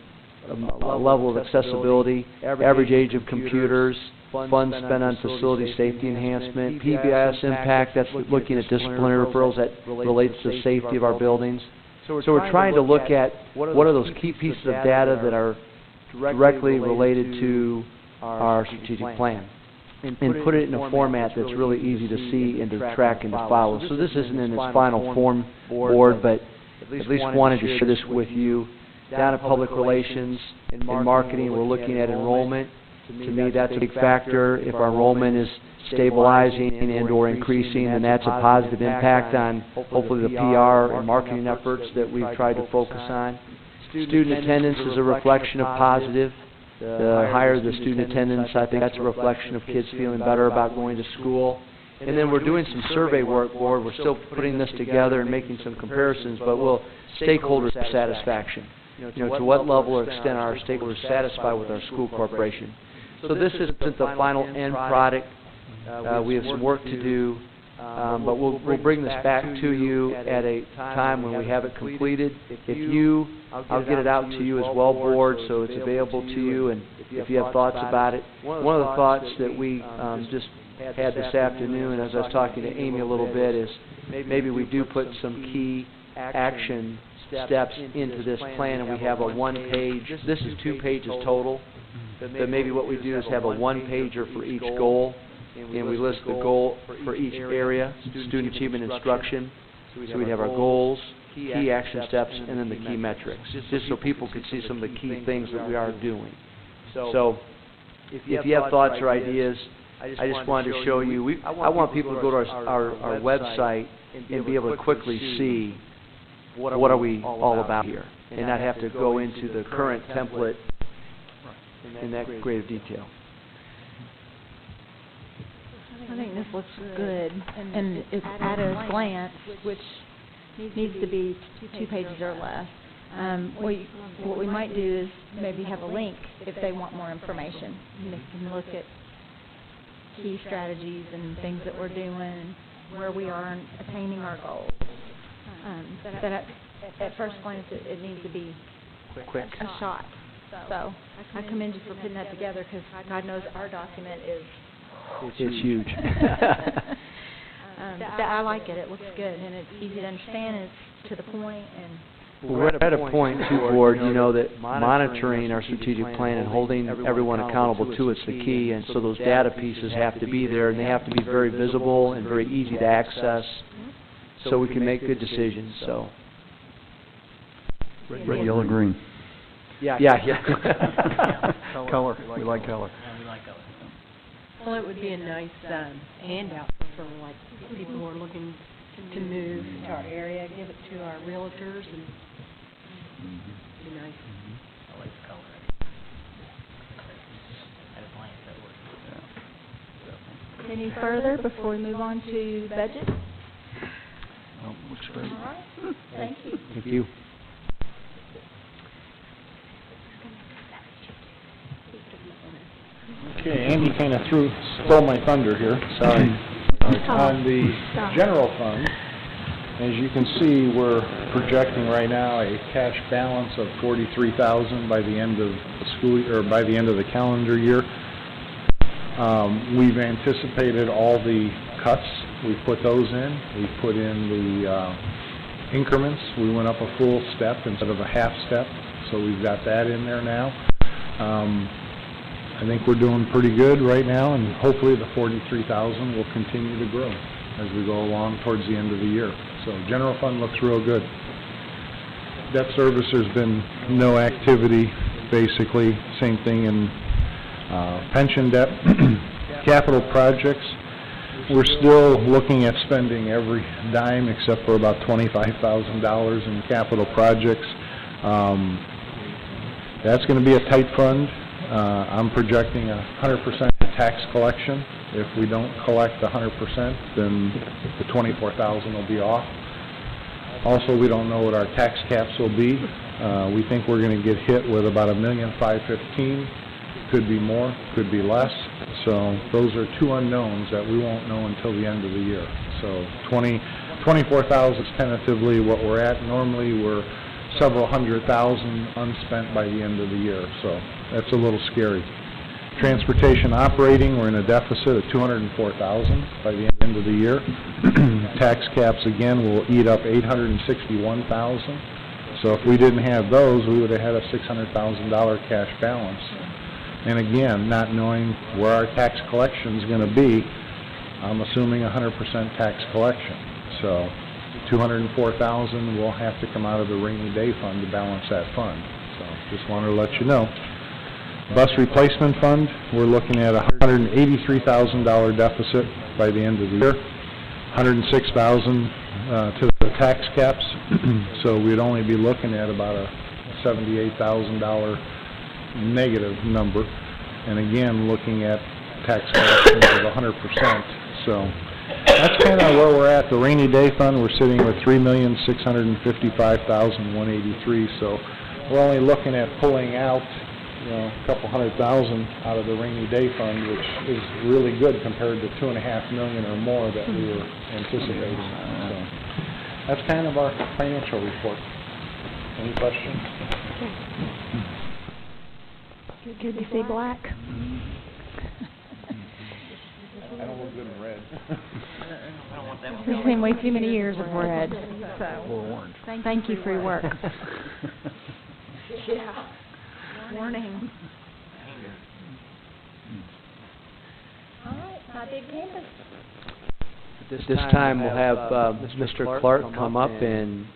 level of accessibility, average age of computers, funds spent on facility safety enhancement, PBIS impact, that's looking at disciplinary referrals that relates to the safety of our buildings. So we're trying to look at what are those key pieces of data that are directly related to our strategic plan, and put it in a format that's really easy to see and to track and to follow. So this isn't in its final form board, but at least wanted to share this with you. Down at public relations and marketing, we're looking at enrollment. To me, that's a big factor. If our enrollment is stabilizing and or increasing, then that's a positive impact on hopefully the PR and marketing efforts that we've tried to focus on. Student attendance is a reflection of positive. The higher the student attendance, I think that's a reflection of kids feeling better about going to school. And then we're doing some survey work, Board. We're still putting this together and making some comparisons, but stakeholder satisfaction. To what level or extent are our stakeholders satisfied with our school corporation? So this isn't the final end product. We have some work to do, but we'll bring this back to you at a time when we have it completed. I'll get it out to you as well, Board, so it's available to you, and if you have thoughts about it. One of the thoughts that we just had this afternoon, as I was talking to Amy a little bit, is maybe we do put some key action steps into this plan, and we have a one-page, this is 2 pages total, but maybe what we do is have a one-pager for each goal, and we list the goal for each area, student achievement instruction. So we'd have our goals, key action steps, and then the key metrics, just so people could see some of the key things that we are doing. So if you have thoughts or ideas, I just wanted to show you, I want people to go to our website and be able to quickly see what are we all about here, and not have to go into the current template in that great detail. I think this looks good, and it's at a glance, which needs to be 2 pages or less. What we might do is maybe have a link if they want more information. They can look at key strategies and things that we're doing, where we are in attaining our goals. But at first glance, it needs to be Quick. a shot. So I commend you for putting that together, because God knows our document is It's huge. I like it. It looks good, and it's easy to understand, and it's to the point, and We're at a point, too, Board, that monitoring our strategic plan and holding everyone accountable to it's the key, and so those data pieces have to be there, and they have to be very visible and very easy to access, so we can make good decisions. So Red, yellow, green. Yeah. Color, we like color. We like color. Well, it would be a nice handout for like people who are looking to move to our area, give it to our realtors and be nice. I like the color. At a glance, that works. Any further before we move on to budget? Oh, looks great. All right, thank you. Thank you. Okay, Andy kind of stole my thunder here, sorry. On the general fund, as you can see, we're projecting right now a cash balance of $43,000 by the end of the by the end of the calendar year. We've anticipated all the cuts. We've put those in. We've put in the increments. We went up a full step instead of a half step, so we've got that in there now. I think we're doing pretty good right now, and hopefully the $43,000 will continue to grow as we go along towards the end of the year. So general fund looks real good. Debt service, there's been no activity, basically. Same thing in pension debt. Capital projects, we're still looking at spending every dime except for about $25,000 in capital projects. That's going to be a tight fund. I'm projecting 100% tax collection. If we don't collect 100%, then the $24,000 will be off. Also, we don't know what our tax caps will be. We think we're going to get hit with about $1,515,000. Could be more, could be less. So those are two unknowns that we won't know until the end of the year. So $24,000 is tentatively what we're at. Normally, we're several hundred thousand unspent by the end of the year, so that's a little scary. Transportation operating, we're in a deficit of $204,000 by the end of the year. Tax caps again will eat up $861,000. So if we didn't have those, we would have had a $600,000 cash balance. And again, not knowing where our tax collection is going to be, I'm assuming 100% tax collection. So $204,000 will have to come out of the rainy day fund to balance that fund. So just wanted to let you know. Bus replacement fund, we're looking at a $183,000 deficit by the end of the year. $106,000 to the tax caps, so we'd only be looking at about a $78,000 negative number. And again, looking at tax collections of 100%. So that's kind of where we're at. The rainy day fund, we're sitting with $3,655,183. So we're only looking at pulling out, a couple $100,000 out of the rainy day fund, which is really good compared to $2.5 million or more that we were anticipating. So that's kind of our financial report. Any questions? Good to see black. I don't look good in red. We've seen way too many years of red, so thank you for your work. Yeah. Morning. All right, my big campus. This time we'll have Mr. Clark come up and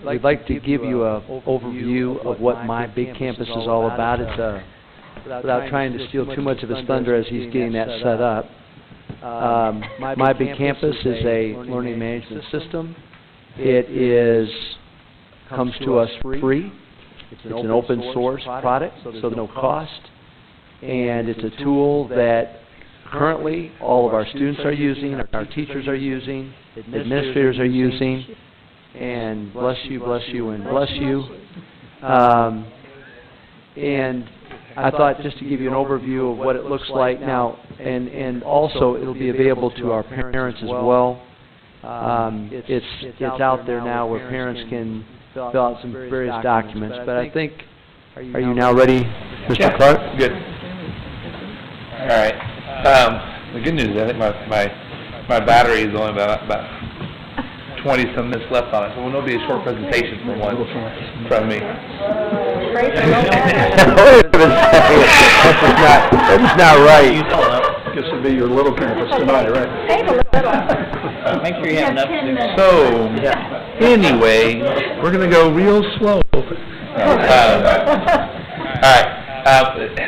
we'd like to give you an overview of what My Big Campus is all about. It's without trying to steal too much of his thunder as he's getting that set up. My Big Campus is a learning management system. It comes to us free. It's an open source product, so no cost. And it's a tool that currently all of our students are using, our teachers are using, administrators are using, and bless you, and bless you. And I thought just to give you an overview of what it looks like now, and also it'll be available to our parents as well. It's out there now where parents can fill out some various documents. But I think, are you now ready, Mr. Clark? Good. All right. The good news is I think my battery is only about 20-some minutes left on it, so it will be a short presentation from me. That's not right. Guess it'd be your little campus tonight, right? Make sure you have enough to do. So, Anyway, we're going to go real slow. All right.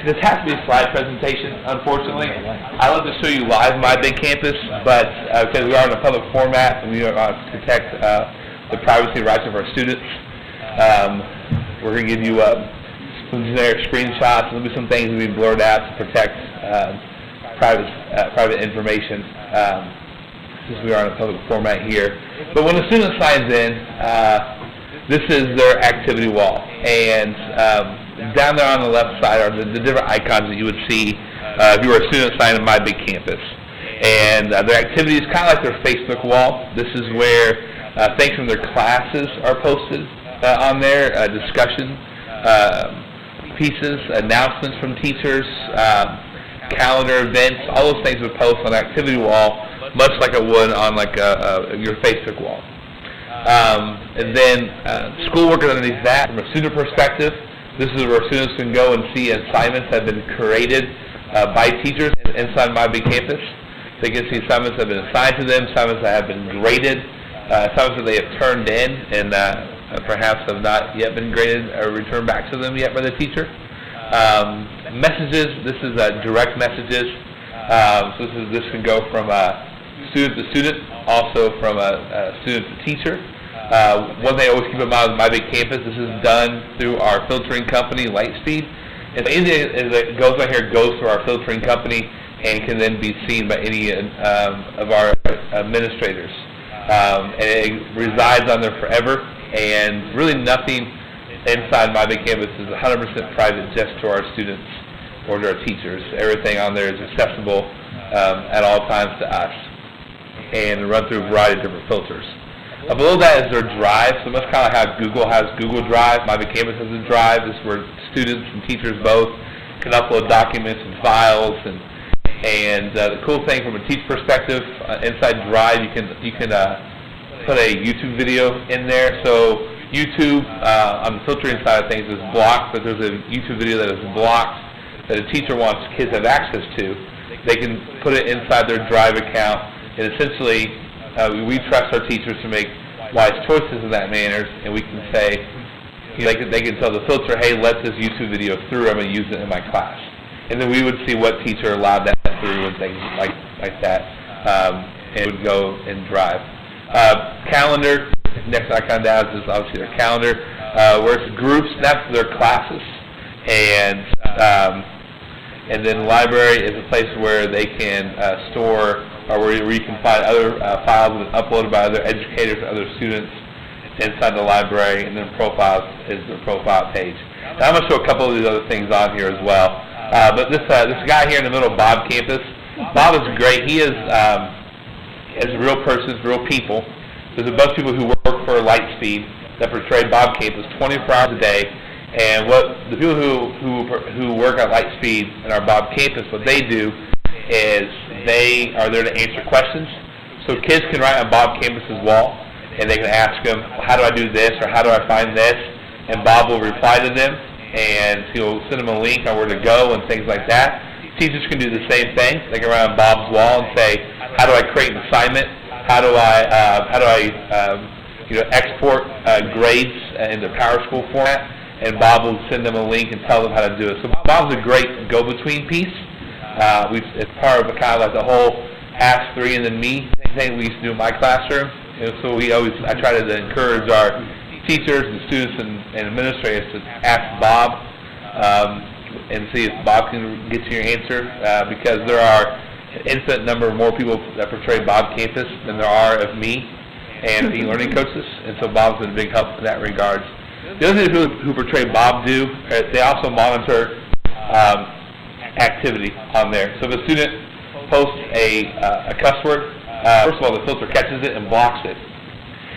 This has to be a slide presentation, unfortunately. I love to show you live my big campus, but because we are in a public format and we are to protect the privacy rights of our students, we're going to give you some generic screenshots. There'll be some things that will be blurred out to protect private information, since we are in a public format here. But when a student signs in, this is their activity wall, and down there on the left side are the different icons that you would see if you were a student signing in My Big Campus. And their activities, kind of like their Facebook wall. This is where things from their classes are posted on there, discussion pieces, announcements from teachers, calendar events, all those things would post on the activity wall, much like it would on like your Facebook wall. And then schoolwork underneath that, from a student perspective, this is where students can go and see assignments that have been created by teachers inside My Big Campus. They can see assignments that have been assigned to them, assignments that have been graded, assignments that they have turned in and perhaps have not yet been graded or returned back to them yet by the teacher. Messages, this is direct messages. So this can go from student to student, also from student to teacher. One thing I always keep in mind with My Big Campus, this is done through our filtering company, Lightspeed. And anything that goes on here goes through our filtering company and can then be seen by any of our administrators. And it resides on there forever, and really nothing inside My Big Campus is 100% private just to our students or to our teachers. Everything on there is accessible at all times to us and run through a variety of different filters. Below that is their drive, so much kind of like how Google has Google Drive. My Big Campus has a drive. This is where students and teachers both can upload documents and files. And the cool thing from a teacher perspective, inside Drive, you can put a YouTube video in there. So YouTube on the filtering side of things is blocked, but there's a YouTube video that is blocked that a teacher wants kids to have access to. They can put it inside their Drive account, and essentially we trust our teachers to make wise choices in that manner, and we can say, they can tell the filter, hey, let this YouTube video through, I'm going to use it in my class. And then we would see what teacher allowed that through and things like that, and it would go and drive. Calendar, next icon down is obviously their calendar, where it's groups, that's their classes. And then library is a place where they can store, or where you can find other files that are uploaded by other educators and other students inside the library, and then profiles is the profile page. Now I'm going to show a couple of these other things on here as well. But this guy here in the middle, Bob Campus, Bob is great. He is a real person, real people. There's a bunch of people who work for Lightspeed that portray Bob Campus 24 hours a day. And what the people who work at Lightspeed and our Bob Campus, what they do is they are there to answer questions. So kids can write on Bob Campus's wall, and they can ask him, how do I do this, or how do I find this? And Bob will reply to them, and he'll send them a link on where to go and things like that. Teachers can do the same thing. They can write on Bob's wall and say, how do I create an assignment? How do I export grades into PowerSchool format? And Bob will send them a link and tell them how to do it. So Bob's a great go-between piece. It's part of kind of like the whole Ask 3 and then Me thing we used to do in my classroom. And so I try to encourage our teachers and students and administrators to ask Bob and see if Bob can get you your answer, because there are an infinite number of more people that portray Bob Campus than there are of me and e-learning coaches, and so Bob's been a big help in that regard. The other thing who portray Bob do, they also monitor activity on there. So if a student posts a cuss word, first of all, the filter catches it and blocks it.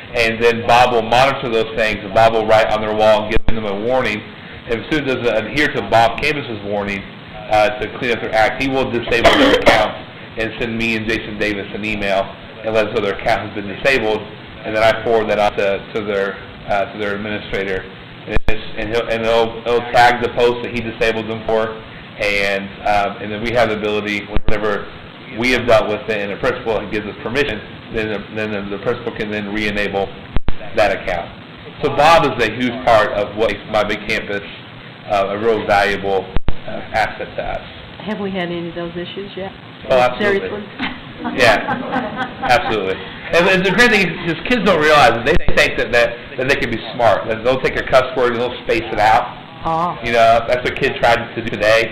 And then Bob will monitor those things, and Bob will write on their wall and give them a warning. If a student doesn't adhere to Bob Campus's warning to clean up their act, he will disable their account and send me and Jason Davis an email and let us know their account has been disabled, and then I forward that out to their administrator, and he'll tag the post that he disabled them for, and then we have the ability, whenever we have dealt with it and the principal gives us permission, then the principal can then re-enable that account. So Bob is a huge part of what makes My Big Campus a real valuable asset to us. Have we had any of those issues yet? Oh, absolutely. Seriously? Yeah, absolutely. And the great thing is kids don't realize that they think that they can be smart. That they'll take a cuss word and they'll space it out. Oh. You know, that's what kid tried to do today.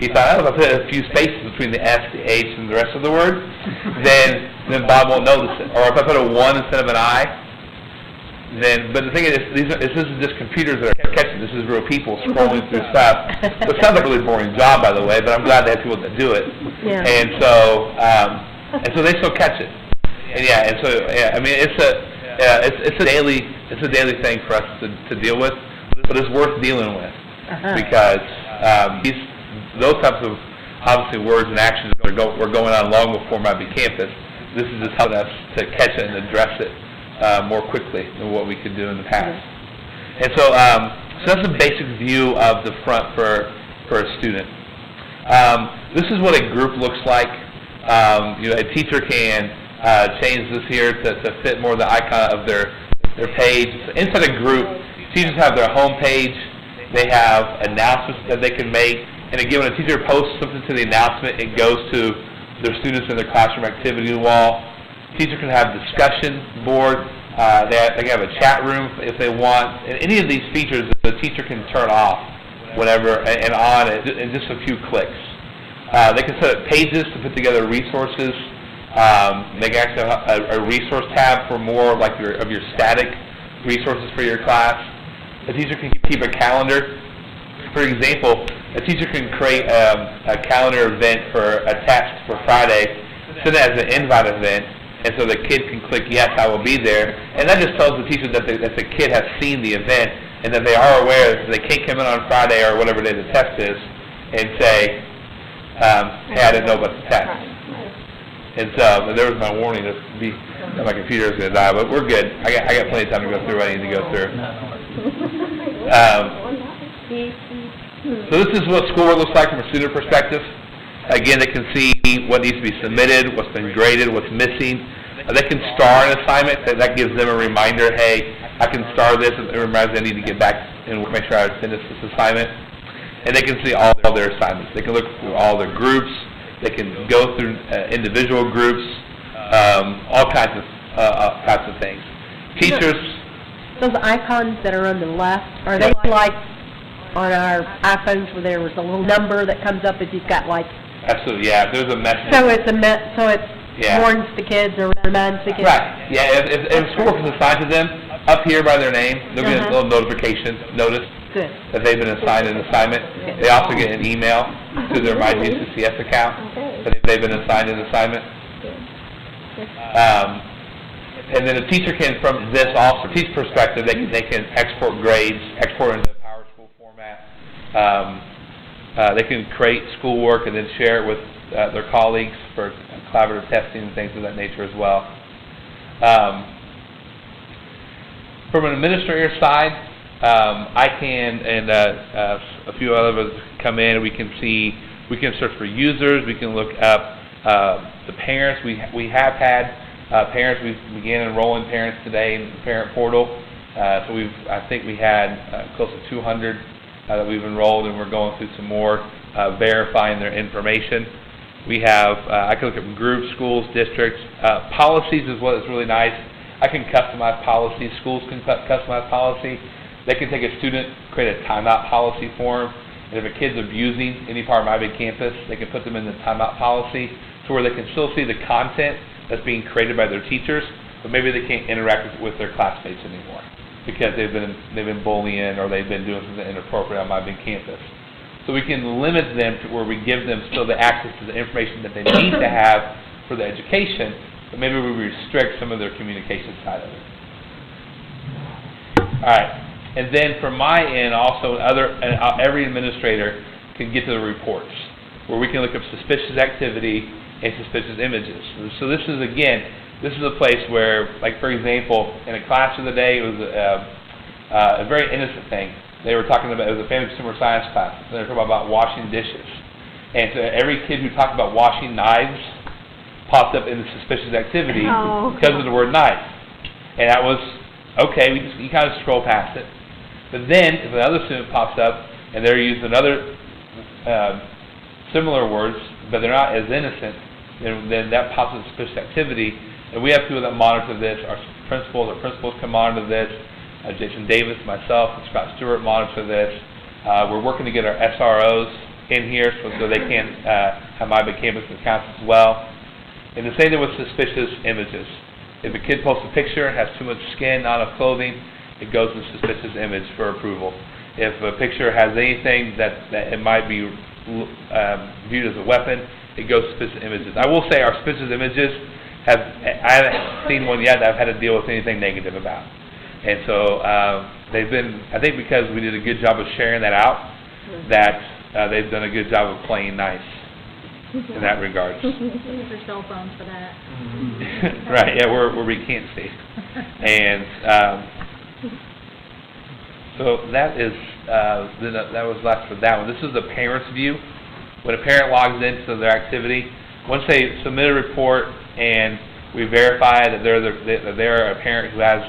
He thought, oh, if I put a few spaces between the S, the H, and the rest of the word, then Bob won't notice it. Or if I put a 1 instead of an I, but the thing is, this isn't just computers that are catching. This is real people scrolling through stuff. It sounds like a really boring job, by the way, but I'm glad they have people that do it. Yeah. And so they still catch it. And I mean, it's a daily thing for us to deal with, but it's worth dealing with because those types of obviously words and actions were going on long before My Big Campus. This is just helping us to catch it and address it more quickly than what we could do in the past. And so that's a basic view of the front for a student. This is what a group looks like. A teacher can change this here to fit more the icon of their page. So inside a group, teachers have their home page. They have announcements that they can make. And again, when a teacher posts something to the announcement, it goes to their students in their classroom activity wall. Teacher can have discussion board. They can have a chat room if they want. And any of these features, the teacher can turn off whenever and on in just a few clicks. They can set up pages to put together resources. They can actually have a resource tab for more like of your static resources for your class. A teacher can keep a calendar. For example, a teacher can create a calendar event for a test for Friday, send it as an invite event, and so the kid can click, yes, I will be there. And that just tells the teacher that the kid has seen the event and that they are aware that they can't come in on Friday or whatever day the test is and say, hey, I didn't know about the test. And so there was my warning that my computer is going to die, but we're good. I got plenty of time to go through what I need to go through. So this is what schoolwork looks like from a student perspective. Again, they can see what needs to be submitted, what's been graded, what's missing. They can star an assignment. That gives them a reminder, hey, I can star this. It reminds me I need to get back and make sure I finish this assignment. And they can see all their assignments. They can look through all their groups. They can go through individual groups, all kinds of things. Teachers. Those icons that are on the left, are they like on our iPhones where there was a little number that comes up if you've got like... Absolutely, yeah. There's a message. So it warns the kids or reminds the kids. Right. Yeah. If schoolwork is assigned to them up here by their name, they'll get a little notification notice that they've been assigned an assignment. They also get an email to their MyGCCS account that they've been assigned an assignment. And then a teacher can, from this also, teacher perspective, they can export grades, export into PowerSchool format. They can create schoolwork and then share it with their colleagues for collaborative testing and things of that nature as well. From an administrator side, I can, and a few others come in, we can search for users, we can look up the parents. We have had parents. We began enrolling parents today in the parent portal. So I think we had close to 200 that we've enrolled, and we're going through some more verifying their information. We have, I can look at groups, schools, districts. Policies is what is really nice. I can customize policies. Schools can customize policy. They can take a student, create a timeout policy form, and if a kid's abusing any part of My Big Campus, they can put them in the timeout policy to where they can still see the content that's being created by their teachers, but maybe they can't interact with their classmates anymore because they've been bullying or they've been doing something inappropriate on My Big Campus. So we can limit them to where we give them still the access to the information that they need to have for the education, but maybe we restrict some of their communication side of it. All right, and then from my end, also every administrator can get to the reports where we can look up suspicious activity and suspicious images. So this is a place where, like for example, in a class of the day, it was a very innocent thing. They were talking about, it was a family consumer science class, and they were talking about washing dishes. And so every kid who talked about washing knives popped up in the suspicious activity because of the word knife. And that was Okay, you kind of scroll past it. But then, if another student pops up and they're using another similar words, but they're not as innocent, then that pops up suspicious activity. And we have people that monitor this. Our principals can monitor this. Jason Davis, myself, and Scott Stewart monitor this. We're working to get our SROs in here so they can have my big campus accounts as well. And the same thing with suspicious images. If a kid posts a picture and has too much skin, not enough clothing, it goes to suspicious image for approval. If a picture has anything that it might be viewed as a weapon, it goes to suspicious images. I will say our suspicious images I haven't seen one yet that I've had to deal with anything negative about. And so they've been, I think because we did a good job of sharing that out, that they've done a good job of playing nice in that regard. Use your cell phone for that. Right, yeah, where we can't see. And so that is, that was left for that one. This is the parent's view. When a parent logs into their activity, once they submit a report and we verify that they're a parent who has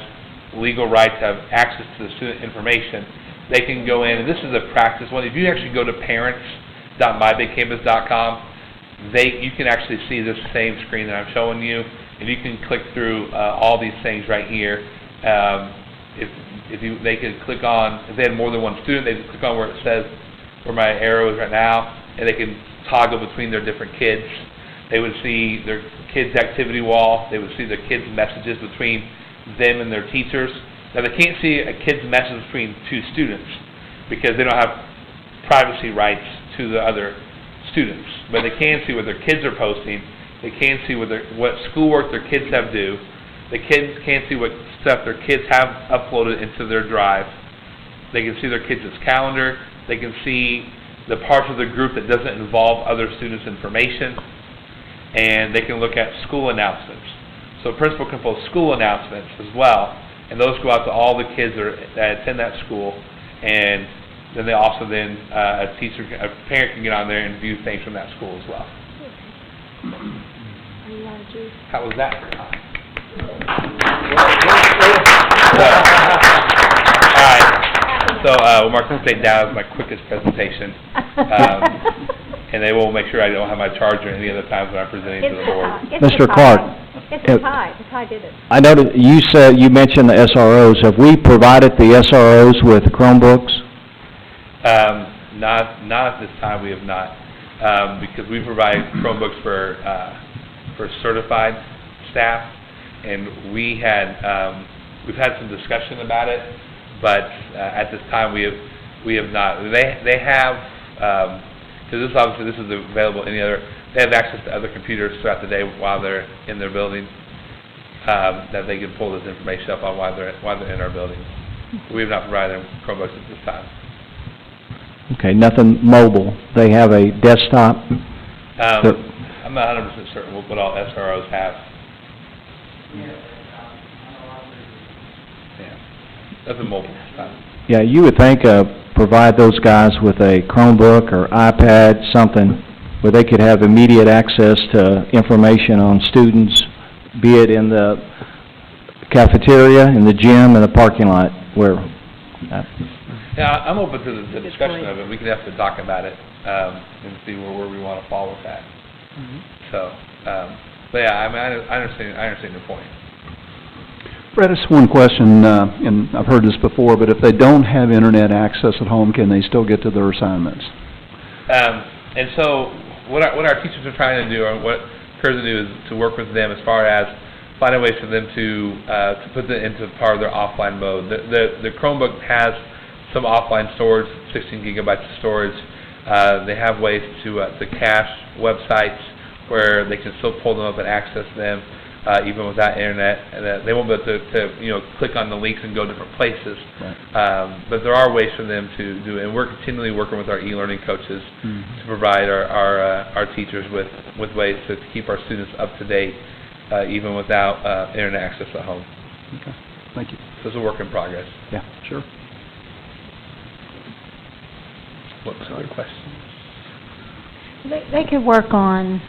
legal right to have access to the student information, they can go in, and this is a practice one. If you actually go to parents.mybigcampus.com, you can actually see this same screen that I'm showing you, and you can click through all these things right here. They could click on, if they had more than one student, they could click on where it says, where my arrow is right now, and they can toggle between their different kids. They would see their kids' activity wall. They would see the kids' messages between them and their teachers. Now, they can't see a kid's message between two students because they don't have privacy rights to the other students. But they can see what their kids are posting. They can see what schoolwork their kids have due. The kids can see what stuff their kids have uploaded into their drive. They can see their kids' calendar. They can see the parts of the group that doesn't involve other students' information. And they can look at school announcements. So a principal can post school announcements as well, and those go out to all the kids that attend that school. And then a parent can get on there and view things from that school as well. How was that? All right. So we'll mark this date down as my quickest presentation. And they will make sure I don't have my charger any other times when I'm presenting to the board. Mr. Clark. It's a tie. The tie did it. I noted you mentioned the SROs. Have we provided the SROs with Chromebooks? Not at this time. We have not, because we provide Chromebooks for certified staff, and we've had some discussion about it, but at this time we have not. They have. Because this is available any other. They have access to other computers throughout the day while they're in their building, that they can pull this information up on while they're in our building. We have not provided them Chromebooks at this time. Okay, nothing mobile. They have a desktop. I'm not 100% certain what all SROs have. Yeah, nothing mobile at this time. Yeah, you would think provide those guys with a Chromebook or iPad, something where they could have immediate access to information on students, be it in the cafeteria, in the gym, in the parking lot, where... Yeah, I'm open to the discussion of it. We could have to talk about it and see where we want to fall with that. So, but yeah, I understand your point. Brett, just one question, and I've heard this before, but if they don't have internet access at home, can they still get to their assignments? And so what our teachers are trying to do, or what occurs to do, is to work with them as far as finding ways for them to put that into part of their offline mode. The Chromebook has some offline storage, 16 gigabytes of storage. They have ways to cache websites where they can still pull them up and access them. Even without internet, and they won't be able to click on the links and go different places. Right. But there are ways for them to do it, and we're continually working with our e-learning coaches to provide our teachers with ways to keep our students up to date, even without internet access at home. Okay, thank you. So it's a work in progress. Yeah, sure. What was other questions? They could work on,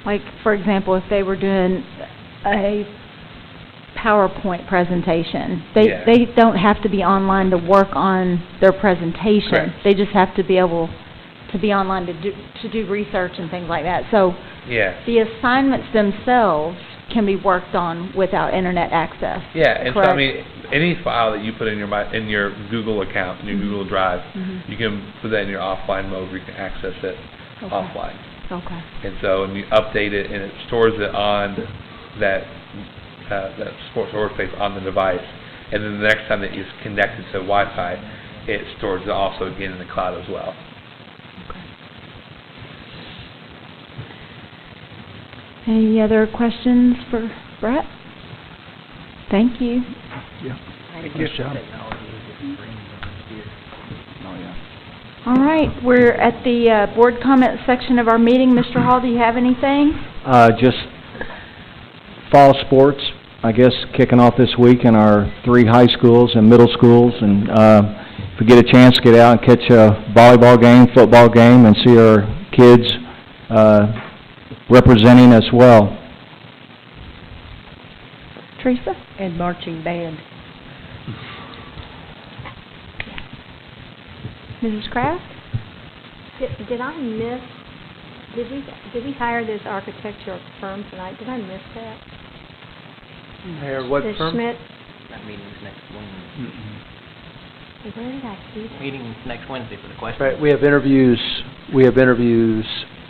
like, for example, if they were doing a PowerPoint presentation. Yeah. They don't have to be online to work on their presentation. Correct. They just have to be able to be online to do research and things like that. So Yeah. the assignments themselves can be worked on without internet access. Yeah, and so, I correct? mean, any file that you put in your Google account, in your Google Drive, you can put that in your offline mode where you can access it offline. Okay. And so, and you update it, and it stores it on that storage space on the device. And then the next time that it's connected to Wi-Fi, it stores it also again in the cloud as well. Any other questions for Brett? Thank you. Yeah. Thank Nice job. Oh, yeah. All right, we're at the board comment section of our meeting. Mr. Hall, do you have anything? Just fall sports, I guess, kicking off this week in our 3 high schools and middle schools. And if we get a chance, get out and catch a volleyball game, football game, and see our kids representing as well. Teresa? And marching band. Mrs. Kraft? Did I miss, did we hire this architectural firm tonight? Did I miss that? Hire what The firm? Schmidt, That meeting's next Wednesday. where did I see that? Meeting's next Wednesday for the question. Right, we have interviews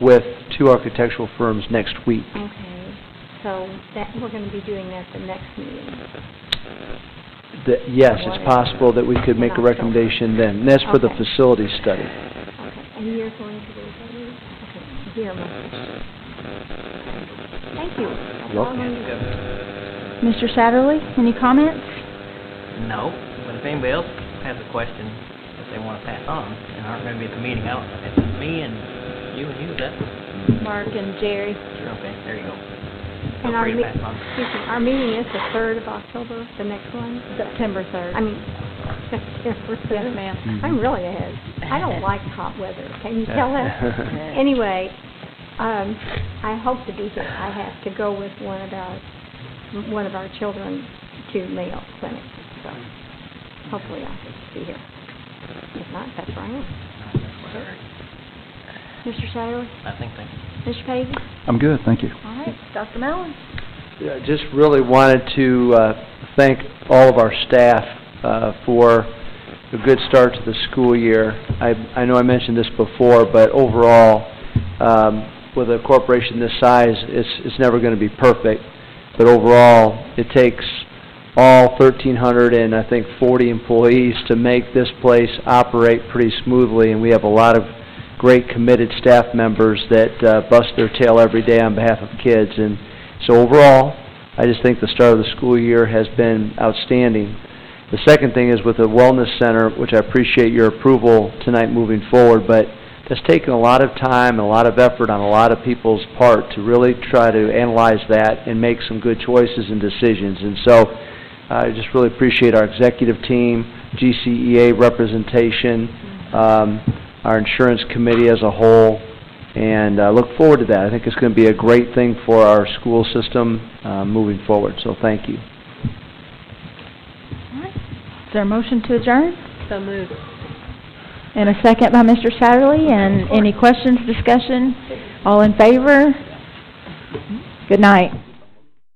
with 2 architectural firms next week. Okay, so that, we're gonna be doing that the next meeting. Yes, it's possible that we could make a recommendation then. And that's for the Okay. facility study. Okay, and you're going to do that meeting? Okay, here, thank you. That's all I wanted to know. Mr. Satterley, any comments? No, but if anybody else has a question that they want to pass on and aren't going to be at the meeting, I don't know, if it's me and you, is that? Mark and Jerry. Sure, okay, there you go. And Feel our free to me- pass it on. excuse me, our meeting is the 3rd of October, the next one? September 3rd. I mean, September 3rd. Yes, ma'am. I'm really ahead. I don't like hot weather, can you tell that? Anyway, I hope to be here. I have to go with one of our children to Mayo Clinic, so hopefully I'll be here. If not, that's where I am. Mr. Satterley? I think thank you. Mr. Pavey? I'm good, thank you. All right, Dr. Mellon? Yeah, just really wanted to thank all of our staff for a good start to the school year. I know I mentioned this before, but overall, with a corporation this size, it's never going to be perfect. But overall, it takes all 1,340 employees to make this place operate pretty smoothly, and we have a lot of great committed staff members that bust their tail every day on behalf of kids. And so overall, I just think the start of the school year has been outstanding. The second thing is with the Wellness Center, which I appreciate your approval tonight moving forward, but that's taken a lot of time and a lot of effort on a lot of people's part to really try to analyze that and make some good choices and decisions. And so I just really appreciate our executive team, GCEA representation, our insurance committee as a whole, and I look forward to that. I think it's going to be a great thing for our school system moving forward, so thank you. All right. Is there a motion to adjourn? So moved. And a second by Mr. Satterley. And any questions, discussion? All in favor? Good night.